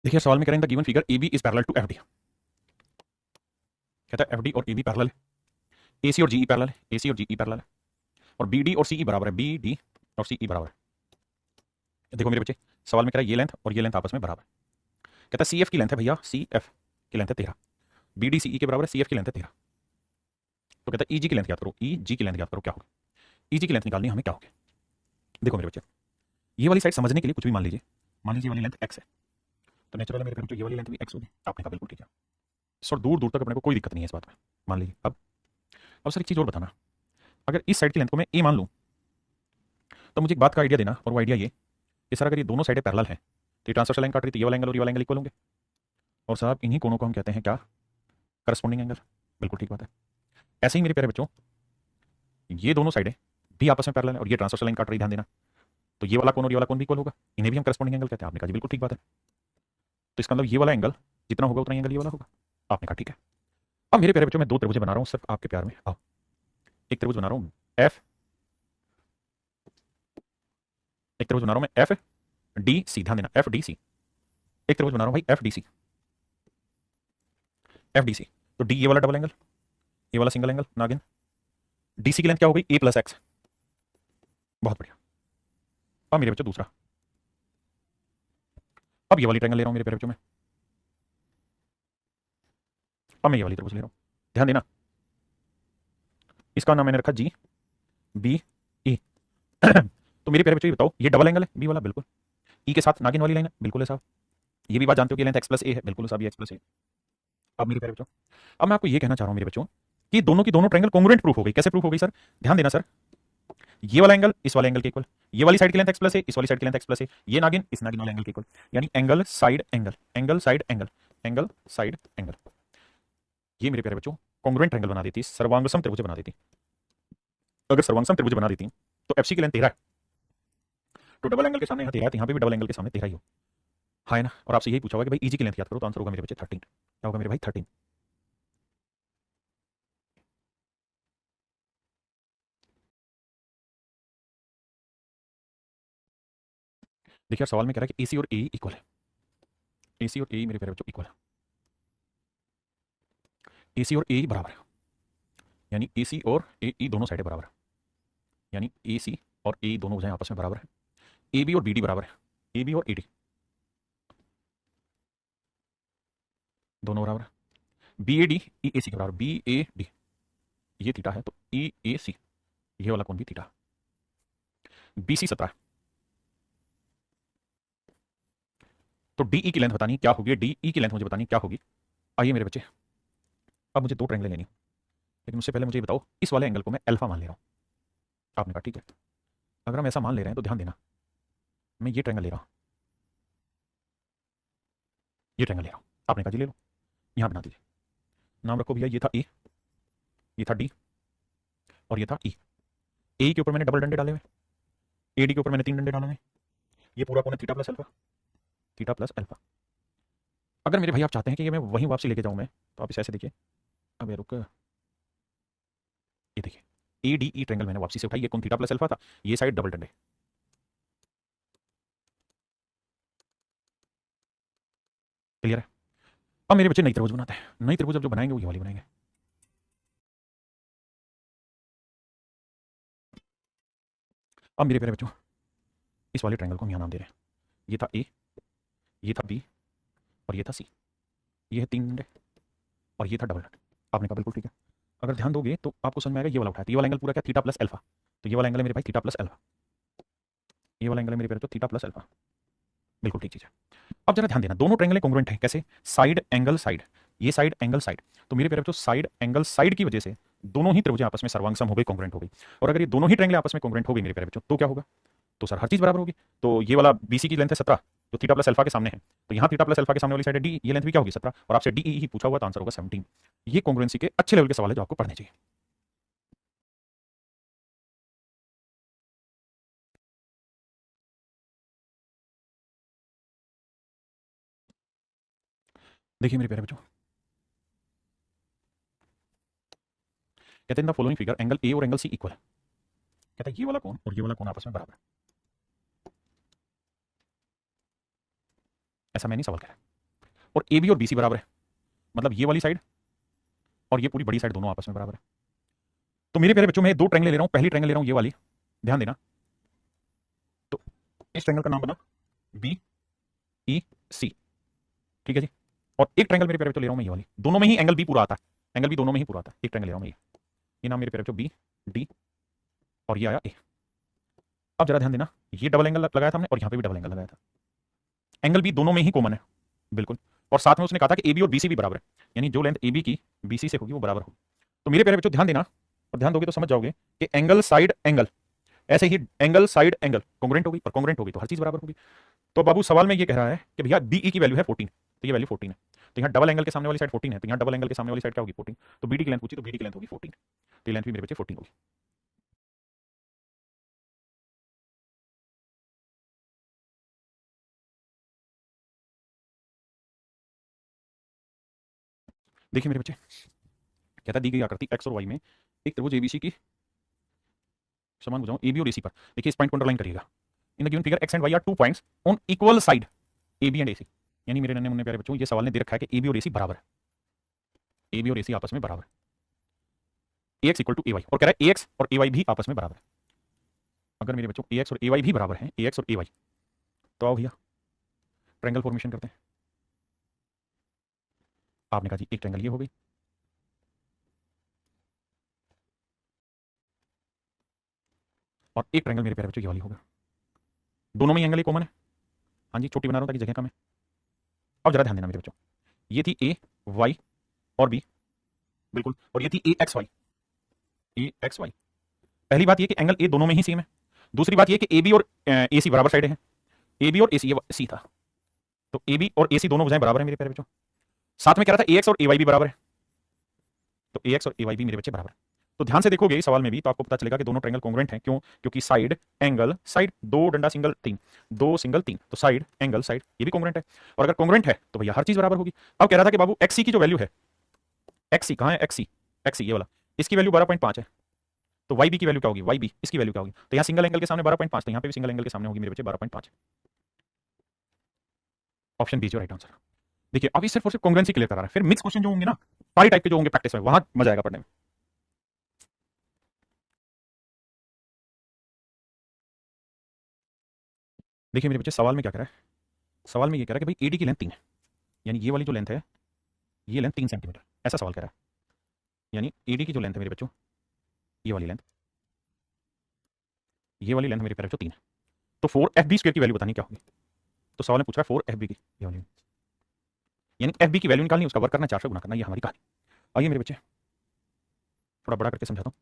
देखिए सवाल में करें the given figure A B is parallel to F D, कहता है एफ डी और ए बी पैरेलल है, ए सी और जी ई पैरेलल है, ए सी और जी ई पैरेलल है, और बी डी और सी ई बराबर है, बी डी और सी ई बराबर है। देखो मेरे बच्चे सवाल में कह रहा है ये लेंथ और ये लेंथ आपस में बराबर है। कहता है सी एफ की लेंथ है भैया, सी एफ की लेंथ है 13, बी डी सी ई के बराबर है, सी एफ की लेंथ है 13। तो कहता है ई जी की लेंथ याद करो, ई जी की लेंथ याद करो क्या होगा, ई जी की लेंथ निकालनी हमें क्या होगी। देखो मेरे बच्चे ये वाली साइड समझने के लिए कुछ भी मान लीजिए, मान लीजिए वाली लेंथ एक्स है, तो नेचुरल है मेरे बच्चों ये वाली लेंथ भी एक्स होगी। आपने कहा बिल्कुल ठीक है सर, दूर दूर तक अपने को कोई दिक्कत नहीं है इस बात में, मान लीजिए। अब सर एक चीज़ और बताना, अगर इस साइड की लेंथ को मैं ए मान लूँ तो मुझे एक बात का आइडिया देना, और वो आइडिया ये कि सर अगर ये दोनों साइडें पैरेलल हैं तो ये ट्रांसवर्सल लाइन काट रही थी, ये वाला एंगल और ये वाला एंगल इक्वल होंगे, और साहब इन्हीं कोणों को हम कहते हैं क्या, करस्पॉन्डिंग एंगल। बिल्कुल ठीक बात है। ऐसे ही मेरे प्यारे बच्चों ये दोनों साइडें भी आपस में पैरेलल है और ये ट्रांसवर्सल लाइन काट रही, ध्यान देना, तो ये वाला कोण और ये वाला कोण भी इक्वल होगा, इन्हें भी हम करस्पॉन्डिंग एंगल कहते हैं। आपने कहा जी बिल्कुल ठीक बात है, तो इसका मतलब ये वाला एंगल जितना होगा उतना एंगल ये वाला होगा। आपने कहा ठीक है। अब मेरे प्यारे बच्चों मैं दो त्रिभुज बना रहा हूँ सिर्फ आपके प्यार में, आओ एक त्रिभुज बना रहा हूँ एफ, एक त्रिभुज बना रहा हूँ मैं एफ डी सी, ध्यान देना एफ डी सी, एक त्रिभुज बना रहा हूँ भाई F D C, F D C. तो डी ये वाला डबल एंगल, ये वाला सिंगल एंगल, नागिन, डीसी की लेंथ क्या हो गई ए प्लस एक्स, बहुत बढ़िया। अब मेरे बच्चों दूसरा, अब ये वाली ट्रायंगल ले रहा हूं मेरे प्यारे बच्चों में, अब मैं ये वाली त्रिभुज ले रहा हूं, ध्यान देना इसका नाम मैंने रखा जी बी ई। तो मेरे प्यारे बच्चों ये बताओ ये डबल एंगल है बी वाला, बिल्कुल, ई के साथ नागिन वाली लाइन है, बिल्कुल है साहब, ये भी बात जानते हो कि लेंथ एक्स प्लस ए है, बिल्कुल साहब ये एक्स प्लस ए। अब मेरे प्यारे बच्चों अब मैं आपको ये कहना चाह रहा हूं मेरे बच्चों कि दोनों की दोनों ट्रायंगल कॉन्ग्रुएंट प्रूफ हो गई। कैसे प्रूफ हो गई सर, ध्यान देना सर, ये वाला एंगल इस वाले एंगल के इक्वल, ये वाली साइड की लेंथ एक्स प्लस है, इस वाली साइड की लेंथ एक्स प्लस है, ये नागिन इस नागिन वाले एंगल के इक्वल, यानी angle side angle, angle side angle, angle side angle, ये मेरे प्यारे बच्चों कॉन्ग्रुएंट ट्रायंगल बना देती, सर्वांगसम त्रिभुज बना देती। अगर सर्वांगसम त्रिभुज बना देती तो एफसी की लेंथ 13 है, तो डबल एंगल के सामने यहाँ 13 है, तो यहाँ पे भी डबल एंगल के सामने 13 ही हो, हाँ है ना। और आपसे यही पूछा होगा कि भाई ईजी की लेंथ याद करो, तो आंसर होगा मेरे बच्चे 13, क्या होगा मेरे भाई 13। देखिए सवाल में कह रहा है कि एसी और ए इक्वल है, एसी और ए मेरे प्यारे बच्चों इक्वल है, एसी और ए बराबर है, यानी एसी और ए ई दोनों साइडें बराबर है, यानी एसी और ए दोनों भुजाएं आपस में बराबर है, ए बी और बी डी बराबर है, ए बी और ए डी दोनों बराबर है, B A D E A सी के बराबर, बी ए डी ये थीटा है, तो ई ए सी ये वाला कौन भी थीटा, बी सी 17, तो डी ई की लेंथ बतानी क्या होगी, डी ई की लेंथ मुझे बतानी क्या होगी। आइए मेरे बच्चे अब मुझे दो ट्रायंगल लेनी, लेकिन उससे पहले मुझे बताओ इस वाले एंगल को मैं अल्फा मान ले रहा हूं, आपने कहा ठीक है। अगर हम ऐसा मान ले रहे हैं तो ध्यान देना, मैं ये ट्रायंगल ले रहा हूं, ये ट्रायंगल ले रहा हूं, आपने कहा जी ले लो, यहां बना दीजिए, नाम रखो भैया, ये था ए, ये था डी, और ये था ई। ए के ऊपर मैंने डबल डंडे डाले हुए, एडी के ऊपर मैंने 3 डंडे डाले हुए, ये पूरा कोण theta plus alpha, theta plus alpha. अगर मेरे भाई आप चाहते हैं कि ये मैं वहीं वापसी लेके जाऊं मैं, तो आप इसे ऐसे देखिए, अब ये रुक, ये देखिए ए डी ई ट्रायंगल मैंने वापसी से उठाई, ये कोण थीटा प्लस अल्फा था, ये साइड डबल डंडे, क्लियर है। अब मेरे बच्चे नई त्रिभुज बनाते हैं, नई त्रिभुज अब जो बनाएंगे वो ये वाली बनाएंगे। अब मेरे प्यारे बच्चों, इस वाले ट्रायंगल को हम यहाँ नाम दे रहे हैं, ये था ए, ये था बी, और ये था सी, ये है 3 डंडे, और ये था डबल डंडे। आपने कहा बिल्कुल ठीक है। अगर ध्यान दोगे तो आपको समझ में आएगा, ये वाला उठाया, तो ये वाला एंगल पूरा क्या, थीटा प्लस अल्फा, तो ये वाला एंगल है मेरे भाई थीटा प्लस अल्फा, ये वाला एंगल है मेरे प्यारे बच्चों थीटा प्लस अल्फा, बिल्कुल ठीक चीज है। अब जरा ध्यान देना, दोनों ट्रायंगल कॉन्ग्रुएंट हैं, कैसे, साइड एंगल साइड, ये साइड एंगल साइड, तो मेरे प्यारे बच्चों साइड एंगल साइड की वजह से दोनों ही त्रिभुजें आपस में सर्वांग सम हो गई, कॉन्ग्रुएंट हो गई। और अगर ये दोनों ही ट्रायंगल आपस में कॉन्ग्रुएंट हो गई मेरे प्यारे बच्चों, तो क्या होगा, तो सर हर चीज बराबर होगी। तो ये वाला बीसी की लेंथ है 17, जो थीटा प्लस अल्फा के सामने है, तो यहाँ थीटा प्लस अल्फा के सामने वाली साइड है डी, ये लेंथ भी क्या होगी 17, और आपसे डी ही पूछा हुआ, तो आंसर होगा 17। ये कॉन्ग्रुएंसी के अच्छे लेवल के सवाल है जो आपको पढ़ने चाहिए। देखिए मेरे प्यारे बच्चों, कहते हैं the following figure angle A और एंगल सी इक्वल है, कहता है ये वाला कोण और ये वाला कोण आपस में बराबर है, ऐसा मैं नहीं सवाल कह रहा, और ए बी और बी सी बराबर है, मतलब ये वाली साइड और ये पूरी बड़ी साइड दोनों आपस में बराबर है। तो मेरे प्यारे बच्चों, मैं दो ट्रायंगल ले रहा हूं, पहली ट्रायंगल ले रहा हूं ये वाली, ध्यान देना, तो इस ट्रायंगल का नाम बना बी ई सी, ठीक है जी। और एक ट्रायंगल मेरे प्यारे बच्चों ले रहा हूं मैं ये वाली, दोनों में ही एंगल बी पूरा आता है, एंगल बी दोनों में ही पूरा आता है, एक ट्रायंगल ले रहा हूं मैं ये नाम मेरे प्यारे बच्चों बी डी, और ये आया ए। अब जरा ध्यान देना, ये डबल एंगल लगाया था हमने, और यहां पे भी डबल एंगल लगाया था, एंगल बी दोनों में ही कॉमन है, बिल्कुल, और साथ में उसने कहा था कि ए बी और बी सी भी बराबर है, यानी जो लेंथ ए बी की बी सी से होगी वो बराबर होगी। तो मेरे प्यारे बच्चों ध्यान देना, और ध्यान दोगे तो समझ जाओगे कि एंगल साइड एंगल, ऐसे ही एंगल साइड एंगल कॉन्ग्रुएंट होगी, और कॉन्ग्रुएंट होगी तो हर चीज बराबर होगी। तो बाबू सवाल में ये कह रहा है कि भैया बीई की वैल्यू है 14, तो ये वैल्यू 14 है, तो यहाँ डबल एंगल के सामने वाली साइड 14 है, तो यहाँ डबल एंगल के सामने वाली साइड क्या होगी 14, तो बीडी की लेंथ पूछी, तो बीडी की लेंथ होगी 14, तो ये लेंथ भी मेरे बच्चे 14 होगी। देखिए मेरे बच्चे, कहता दी गई आकृति एक्स और वाई में एक त्रिभुज एबीसी की समान भुजाओं ए बी और एसी पर, देखिए इस पॉइंट को अंडरलाइन करिएगा, in the given figure X and Y are 2 points on equal side A B and AC, यानी मेरे नन्हे मुन्ने प्यारे बच्चों, ये सवाल ने दे रखा है कि ए बी और एसी बराबर है, ए बी और एसी आपस में बराबर है, A X equal to A Y, और कह रहा है ए एक्स और ए वाई भी आपस में बराबर है। अगर मेरे बच्चों ए एक्स और ए वाई भी बराबर हैं, ए एक्स और ए वाई, तो आओ भैया ट्रायंगल फॉर्मेशन करते हैं। आपने कहा जी एक ट्रायंगल ये हो गई, और एक ट्रायंगल मेरे प्यारे बच्चों ये वाली होगा, दोनों में एंगल ही कॉमन है, हाँ जी छोटी बना रहा हूं ताकि जगह कम है। अब जरा ध्यान देना मेरे बच्चों, ये थी ए वाई और बी, बिल्कुल, और ये थी ए एक्स वाई, ए एक्स वाई। पहली बात ये कि एंगल ए दोनों में ही सेम है, दूसरी बात ये कि ए बी और ए सी बराबर साइड है, ए बी और ए सी, ये सी था, तो ए बी और ए सी दोनों भुजाएं बराबर है मेरे प्यारे बच्चों। साथ में कह रहा था ए एक्स और ए वाई भी बराबर है, तो ए एक्स और ए वाई भी मेरे बच्चे बराबर है। तो ध्यान से देखोगे इस सवाल में भी तो आपको पता चलेगा कि दोनों ट्रायंगल कॉन्ग्रुएंट हैं, क्यों, क्योंकि साइड एंगल साइड, दो डंडा सिंगल तीन, दो सिंगल तीन, तो साइड एंगल साइड ये भी कॉन्ग्रुएंट है, और अगर कॉन्ग्रुएंट है तो भैया हर चीज बराबर होगी। अब कह रहा था कि बाबू एक्स सी की जो वैल्यू है, एक्स सी कहां है, एक्स सी ये वाला, इसकी वैल्यू 12.5 है, तो वाई बी की वैल्यू क्या होगी, वाई बी इसकी वैल्यू क्या होगी, तो यहाँ सिंगल एंगल के सामने 12.5, तो यहाँ पे भी सिंगल एंगल के सामने होगी मेरे बच्चे 12.5, option B is right answer. देखिए अभी सिर्फ और सिर्फ कॉन्ग्रुएंसी क्लियर करा रहा है, फिर मिक्स क्वेश्चन जो होंगे ना, सारी टाइप के जो होंगे प्रैक्टिस में, वहां मजा आएगा पढ़ने में। देखिए मेरे बच्चे सवाल में क्या कह रहा है, सवाल में ये कह रहा है कि भाई एडी की लेंथ 3 है, यानी ये वाली जो लेंथ है, ये लेंथ 3 सेंटीमीटर, ऐसा सवाल कह रहा है, यानी एडी की जो लेंथ है मेरे बच्चों, ये वाली लेंथ, ये वाली लेंथ मेरे प्यारे बच्चों 3 है, तो 4 FB² की वैल्यू बतानी क्या होगी, तो सवाल में पूछ रहा है 4 FB की, ये वाली, यानी FB की वैल्यू निकालनी, उसका वर्क करना, 4 से गुना करना, ये हमारी कहानी। आइए मेरे बच्चे थोड़ा बड़ा करके समझाता हूँ।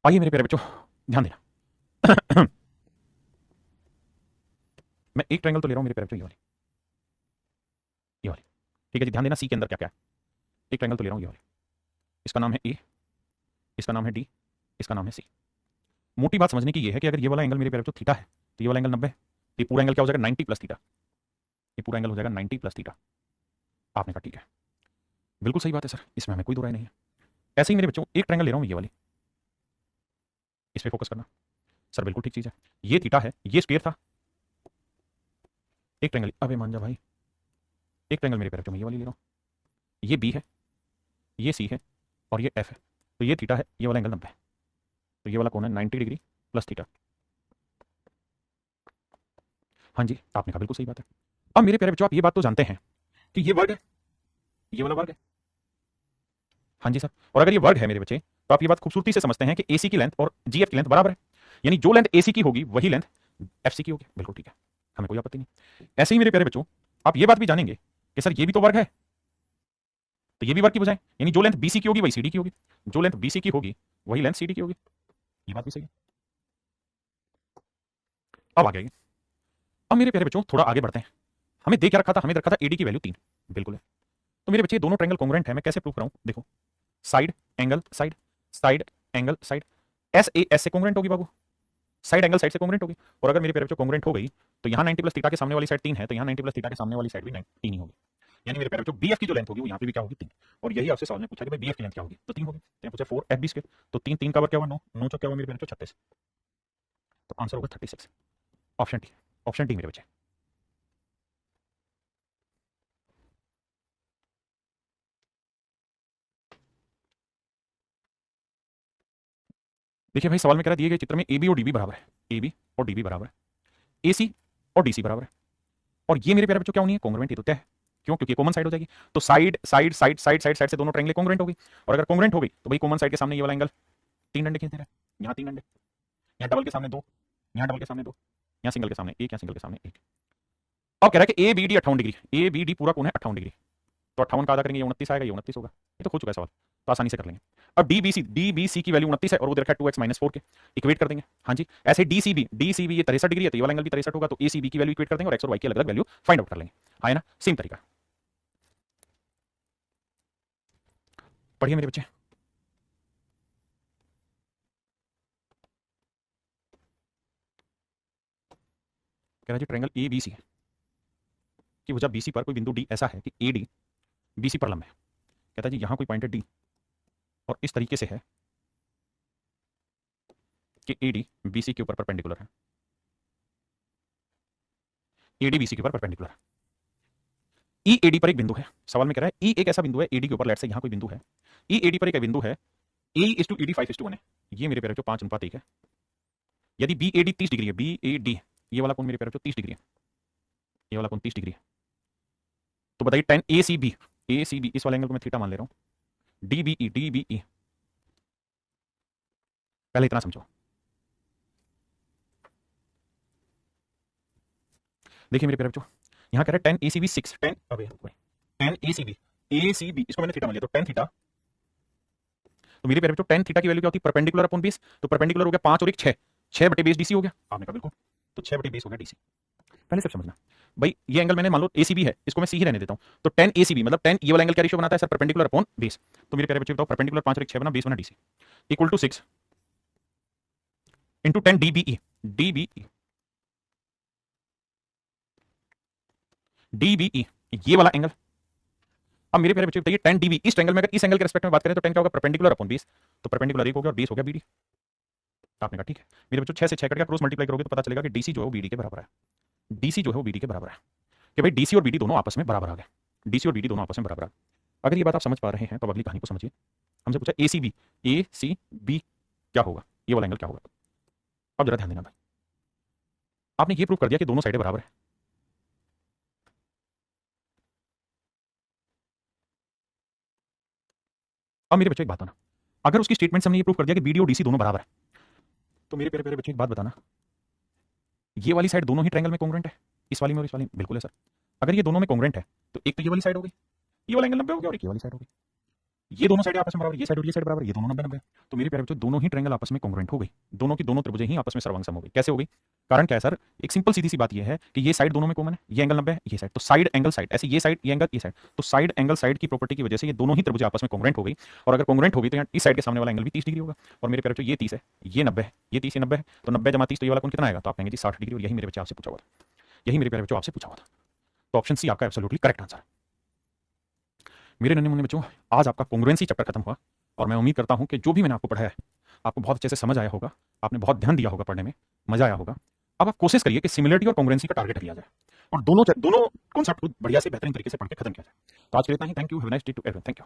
आइए मेरे प्यारे बच्चों, ध्यान देना। मैं एक ट्रायंगल तो ले रहा हूं मेरे प्यारे बच्चों, ये वाली। ठीक है जी, ध्यान देना सी के अंदर क्या क्या है। एक ट्रायंगल तो ले रहा हूं ये वाली, इसका नाम है ए, इसका नाम है डी, इसका नाम है सी। मोटी बात समझने की ये है कि अगर ये वाला एंगल मेरे प्यारे बच्चों थीटा है तो ये वाला एंगल 90 है, तो ये पूरा एंगल क्या हो जाएगा 90 प्लस थीटा। ये पूरा एंगल हो जाएगा 90 प्लस थीटा। आपने कहा ठीक है, बिल्कुल सही बात है सर, इसमें हमें कोई दो राय नहीं है। ऐसे ही मेरे बच्चों एक ट्रायंगल ले रहा हूं ये वाली, इस पे फोकस करना। सर बिल्कुल ठीक चीज है, ये थीटा है, ये स्क्वायर था। एक ट्रायंगल, अबे मान जा भाई, एक ट्रायंगल मेरे प्यारे बच्चों मैं ये वाली ले रहा हूं, ये बी है, ये सी है और ये एफ है। तो ये थीटा है, ये वाला एंगल 90 है, तो ये वाला कौन है 90 डिग्री प्लस थीटा। हाँ जी, आपने कहा बिल्कुल सही बात है। अब मेरे प्यारे बच्चों आप ये बात तो जानते हैं कि ये वर्ग है, ये वाला वर्ग है। हाँ जी सर, और अगर ये वर्ग है मेरे बच्चे तो आप ये बात खूबसूरती से समझते हैं कि एसी की लेंथ और जीएफ की लेंथ बराबर है, यानी जो लेंथ एसी की होगी वही लेंथ एफसी की होगी। बिल्कुल ठीक है, हमें कोई आपत्ति नहीं। ऐसे ही मेरे प्यारे बच्चों आप ये बात भी जानेंगे कि सर ये भी तो वर्ग है, तो ये भी वर्ग की बजाय, यानी जो लेंथ बीसी की होगी वही सीडी की होगी, जो लेंथ बीसी की होगी वही लेंथ सीडी की होगी। ये बात भी सही है। अब आगे आइए, अब मेरे प्यारे बच्चों थोड़ा आगे बढ़ते हैं। हमें दे क्या रखा था, हमें दे रखा था एडी की वैल्यू 3। बिल्कुल है, तो मेरे बच्चे दोनों ट्रायंगल कॉन्ग्रुएंट है। मैं कैसे प्रूव कराऊं, देखो, side angle side, side angle side, S A S से कॉन्ग्रुएंट होगी बाबू, साइड एंगल साइड से कॉन्ग्रुएंट होगी। और अगर मेरे प्यारे बच्चों कॉन्ग्रुएंट हो गई तो यहाँ 90 प्लस थीटा के सामने वाली साइड 3 है, तो यहाँ 90 प्लस थीटा के सामने वाली साइड भी 3 ही होगी। यानी मेरे प्यारे बच्चों बीएफ की जो लेंथ होगी वो यहाँ पे भी क्या होगी 3। और यही आपसे सवाल में पूछा कि भाई बीएफ की लेंथ क्या होगी, तो 3 होगी। तो पूछा 4 एफ बी स्क्वायर, तो 3 3 का वर्ग क्या हुआ 9, 9 चौक क्या हुआ मेरे प्यारे बच्चों 36, तो आंसर होगा 36। ऑप्शन डी, ऑप्शन डी मेरे बच्चे। देखिए भाई सवाल में कह रहा है दिए गए चित्र में ए बी और डी बी बराबर है, ए बी और डी बी बराबर है, ए सी और डी सी बराबर है, और ये मेरे प्यारे बच्चों क्या होनी है कॉन्ग्रुएंट, ये तो तय है। क्यों, क्योंकि कॉमन साइड हो जाएगी, तो side side side side side side से दोनों ट्रायंगल कॉन्ग्रुएंट होगी। और अगर कॉन्ग्रुएंट हो गई तो भाई कॉमन साइड के सामने ये वाला एंगल 3 डंडे खींच दे रहा है, यहाँ 3 डंडे, यहाँ डबल के सामने 2, यहाँ डबल के सामने 2, यहाँ सिंगल के सामने 1, यहाँ सिंगल के सामने 1। अब कह रहा है कि A B D 58 degree, A B D पूरा कौन है 58 डिग्री, तो 58 का आधा करेंगे ये 29 आएगा, ये 29 होगा। ये तो हो चुका है सवाल, तो आसानी से कर लेंगे। अब डी बी सी की वैल्यू 29 है और वो दे रखा है 2x माइनस 4 के, इक्वेट कर देंगे। हाँ जी, ऐसे डी सी बी ये 63 डिग्री है, तो ये वाला एंगल भी 63 होगा, तो ए सी बी की वैल्यू इक्वेट कर देंगे और एक्स और वाई की अलग अलग वैल्यू फाइंड आउट कर लेंगे। है ना, सेम तरीका। पढ़िए मेरे बच्चे, कह रहा है जी ट्रायंगल ए बी सी की भुजा बीसी पर कोई बिंदु डी ऐसा है कि ए डी बीसी पर लंब है। कहता है जी यहां कोई पॉइंट है डी और इस तरीके से है कि ए डी बीसी के ऊपर परपेंडिकुलर है, ए डी बीसी के ऊपर परपेंडिकुलर है। ई एडी पर एक बिंदु है, सवाल में कह रहा है ई एक ऐसा बिंदु है एडी के ऊपर, लेट से यहां कोई बिंदु है, ई एडी पर एक बिंदु है, ए इज टू ईडी 5:1 है, ये मेरे प्यारे बच्चों 5:1 है। यदि बी एडी 30 डिग्री है, बी ए डी ये वाला कौन मेरे प्यारे बच्चों 30 डिग्री है, ये वाला कौन 30 डिग्री है, तो बताइए टेन ए सी बी इस वाले एंगल को मैं थीटा मान ले रहा हूं, डी बी ई। पहले इतना समझो, देखिए मेरे प्यारे बच्चों यहां कह रहा है टेन ए सी बी 6, टेन अबे टेन ए सी बी इसको मैंने थीटा मान लिया, तो टेन थीटा, तो मेरे प्यारे बच्चों टेन थीटा की वैल्यू क्या होती है परपेंडिकुलर अपॉन बेस, तो परपेंडिकुलर हो गया 5 और 1 6, 6 बटे बेस डीसी हो गया। आपने कहा बिल्कुल, तो 6 बटे बेस हो गया डीसी। पहले सब समझना भाई, ये एंगल मैंने मान लो एसीबी है, इसको मैं सी ही रहने देता हूं, तो 10 एसीबी मतलब 10 ये वाला एंगल क्या रेशियो बनाता है सर परपेंडिकुलर अपॉन बेस। तो मेरे प्यारे बच्चे बताओ परपेंडिकुलर 5 और 1 6 बना, बेस बना DC equal to 6 into 10 DBE, DBE DBE ये वाला एंगल। अब मेरे प्यारे बच्चे बताइए 10 डीबी इस एंगल में, अगर इस एंगल के रिस्पेक्ट में बात करें तो 10 क्या होगा परपेंडिकुलर अपॉन बेस, तो परपेंडिकुलर 1 हो गया और बेस हो गया बीडी। आपने कहा ठीक है मेरे बच्चों 6 से 6 कट गया, क्रॉस मल्टीप्लाई करोगे तो पता चलेगा कि डीसी जो है वो बीडी के बराबर है, डीसी जो है वो बीडी के बराबर है, कि भाई डीसी और बीडी दोनों आपस में बराबर आ गए, डीसी और बीडी दोनों आपस में बराबर आ गए। अगर ये बात आप समझ पा रहे हैं तो अगली कहानी को समझिए। हमसे पूछा ए सी बी क्या होगा, ये वाला एंगल क्या होगा। अब जरा ध्यान देना भाई, आपने ये प्रूव कर दिया कि दोनों साइडें बराबर है। अब मेरे बच्चों एक बात बताना, अगर उसकी स्टेटमेंट से हमने ये प्रूव कर दिया कि बीडी और डीसी दोनों बराबर है, तो मेरे प्यारे प्यारे बच्चों एक बात बताना, ये वाली साइड दोनों ही ट्रायंगल में कॉन्ग्रुएंट है, इस वाली में और इस वाली में। बिल्कुल है सर, अगर ये दोनों में कॉन्ग्रुएंट है तो एक तो ये वाली साइड हो गई, ये वाला एंगल 90 हो गया, और एक ये वाली साइड हो गई। ये दोनों साइड आपस में बराबर, ये साइड और ये साइड बराबर, ये दोनों 90-90। तो मेरे प्यारे बच्चों दोनों ही ट्रायंगल आपस में कॉन्ग्रुएंट हो गई, दोनों की दोनों त्रिभुजें ही आपस में सर्वांग सम हो गई। कैसे हो गई? कारण क्या है सर? एक सिंपल सीधी सी बात ये है कि ये साइड दोनों में कॉमन है, ये एंगल 90 है, ये साइड, तो साइड एंगल साइड, ऐसे ये साइड ये एंगल ये साइड, तो साइड एंगल साइड की प्रॉपर्टी की वजह से ये दोनों ही त्रिभुजें आपस में कॉन्ग्रुएंट हो गई। और अगर कॉन्ग्रुएंट हो गई तो यहाँ इस साइड के सामने वाला एंगल भी 30 डिग्री होगा। और मेरे प्यारे बच्चों ये 30 है, ये 90 है, ये 30 ये 90 है, तो 90 जमा 30 तो ये वाला कोण कितना आएगा? तो आप कहेंगे जी 60 डिग्री। और यही मेरे बच्चे आपसे पूछा हुआ था, यही मेरे प्यारे बच्चों आपसे पूछा हुआ था। तो ऑप्शन सी आपका एब्सोल्युटली करेक्ट आंसर है। मेरे नन्हे मुन्ने बच्चों, आज आपका कॉन्ग्रुएंसी चैप्टर खत्म हुआ और मैं उम्मीद करता हूं कि जो भी मैंने आपको पढ़ाया है आपको बहुत अच्छे से समझ आया होगा, आपने बहुत ध्यान दिया होगा पढ़ने में, मजा आया होगा। अब आप कोशिश करिए कि सिमिलरिटी और कॉन्ग्रुएंसी का टारगेट लिया जाए और दोनों दोनों कॉन्सेप्ट को बढ़िया से बेहतरीन तरीके से पढ़ के खत्म किया जाए। तो आज के लिए इतना ही। Thank you, have a nice day to everyone. Thank you.